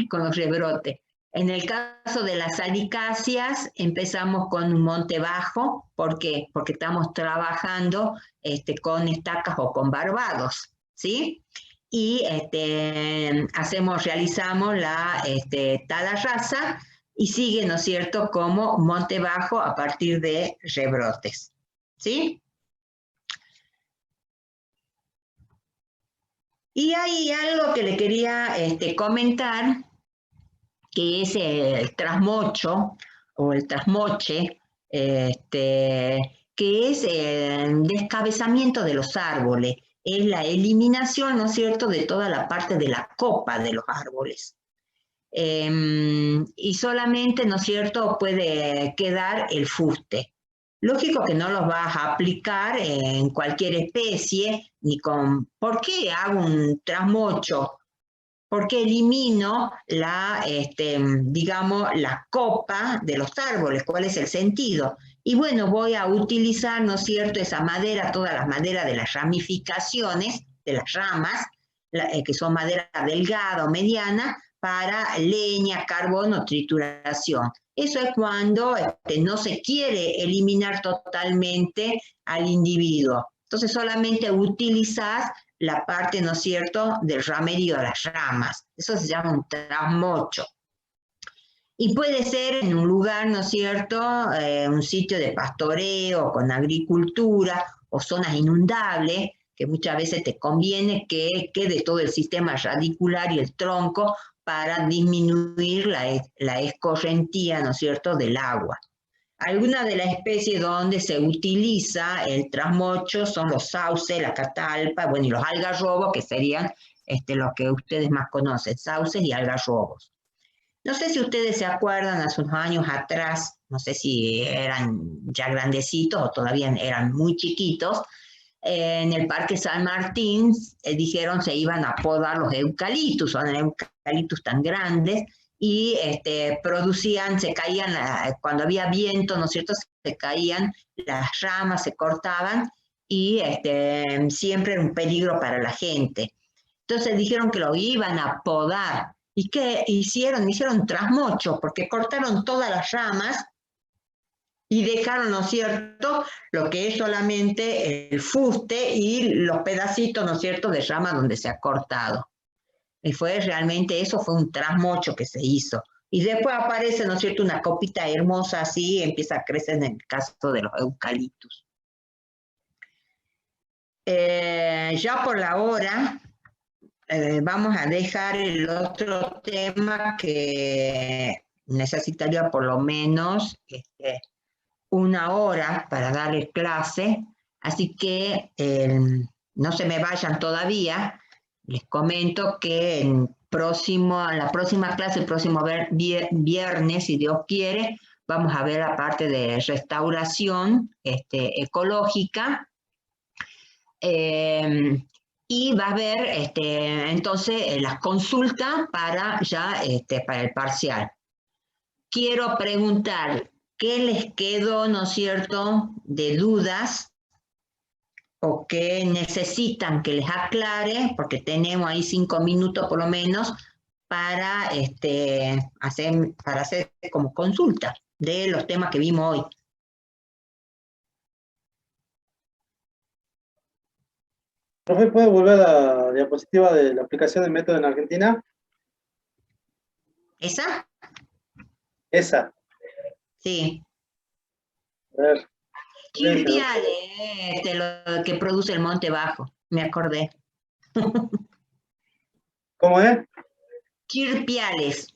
con los rebrotes. En el caso de las salicáceas, empezamos con un monte bajo. ¿Por qué? Porque estamos trabajando con estacas o con barbados, ¿sí? Y realizamos la tala rasa, y sigue, ¿no es cierto?, como monte bajo a partir de rebrotes, ¿sí? Y hay algo que le quería comentar, que es el trasmocho o el trasmoche, que es el descabezamiento de los árboles, es la eliminación, ¿no es cierto?, de toda la parte de la copa de los árboles. Y solamente, ¿no es cierto?, puede quedar el fuste. Lógico que no los vas a aplicar en cualquier especie, ni con... ¿Por qué hago un trasmocho? Porque elimino digamos, la copa de los árboles. ¿Cuál es el sentido? Y bueno, voy a utilizar, ¿no es cierto?, esa madera, todas las maderas de las ramificaciones, de las ramas, que son madera delgada o mediana, para leña, carbón o trituración. Eso es cuando no se quiere eliminar totalmente al individuo. Entonces solamente utilizas la parte, ¿no es cierto?, del ramerío de las ramas. Eso se llama un trasmocho. Y puede ser en un lugar, ¿no es cierto?, un sitio de pastoreo, con agricultura, o zonas inundables, que muchas veces te conviene que quede todo el sistema radicular y el tronco para disminuir la escorrentía, ¿no es cierto?, del agua. Algunas de las especies donde se utiliza el trasmocho son los sauces, la catalpa, bueno, y los algarrobos, que serían los que ustedes más conocen, sauces y algarrobos. No sé si ustedes se acuerdan, hace unos años atrás, no sé si eran ya grandecitos o todavía eran muy chiquitos, en el Parque San Martín dijeron se iban a podar los eucaliptus, son eucaliptus tan grandes, y producían, se caían, cuando había viento, ¿no es cierto?, se caían las ramas, se cortaban, y siempre era un peligro para la gente. Entonces dijeron que lo iban a podar. ¿Y qué hicieron? Hicieron trasmocho, porque cortaron todas las ramas y dejaron, ¿no es cierto?, lo que es solamente el fuste y los pedacitos, ¿no es cierto?, de rama donde se ha cortado. Y eso fue un trasmocho que se hizo. Y después aparece, ¿no es cierto?, una copita hermosa así, y empieza a crecer en el caso de los eucaliptus. Ya por la hora, vamos a dejar el otro tema que necesitaría por lo menos una hora para darles clase, así que no se me vayan todavía. Les comento que en la próxima clase, el próximo viernes, si Dios quiere, vamos a ver la parte de restauración ecológica, y va a haber entonces las consultas para el parcial. Quiero preguntar, ¿qué les quedó, no es cierto?, de dudas, o que necesitan que les aclare, porque tenemos ahí 5 minutos por lo menos para hacer como consulta de los temas que vimos hoy. Profe, ¿puede volver a la diapositiva de la aplicación del método en Argentina? ¿Esa? Esa. Sí. A ver. Chirpiales, lo que produce el Monte Bajo, me acordé. ¿Cómo es? Chirpiales.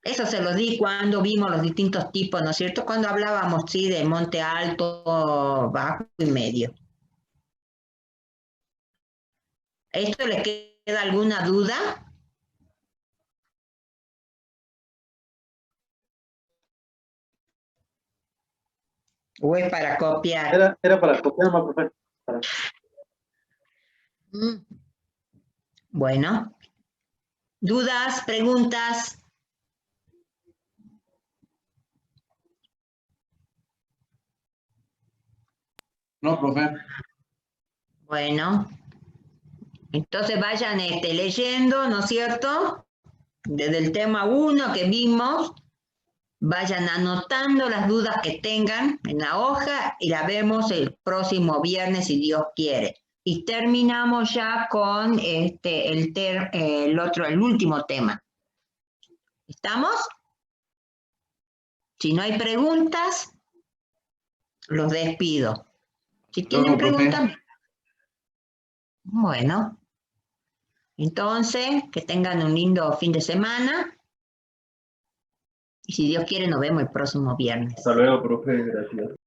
Eso se lo di cuando vimos los distintos tipos, ¿no es cierto? Cuando hablábamos, sí, de monte alto, bajo y medio. ¿Esto les queda alguna duda? ¿O es para copiar? Era para copiar más, profe. Bueno. ¿Dudas, preguntas? No, profe. Bueno. Entonces vayan leyendo, ¿no es cierto? Desde el tema 1 que vimos, vayan anotando las dudas que tengan en la hoja y la vemos el próximo viernes si Dios quiere. Y terminamos ya con el último tema. ¿Estamos? Si no hay preguntas, los despido. Si tienen preguntas, bueno. Entonces, que tengan un lindo fin de semana. Y si Dios quiere, nos vemos el próximo viernes. Hasta luego, profe. Gracias.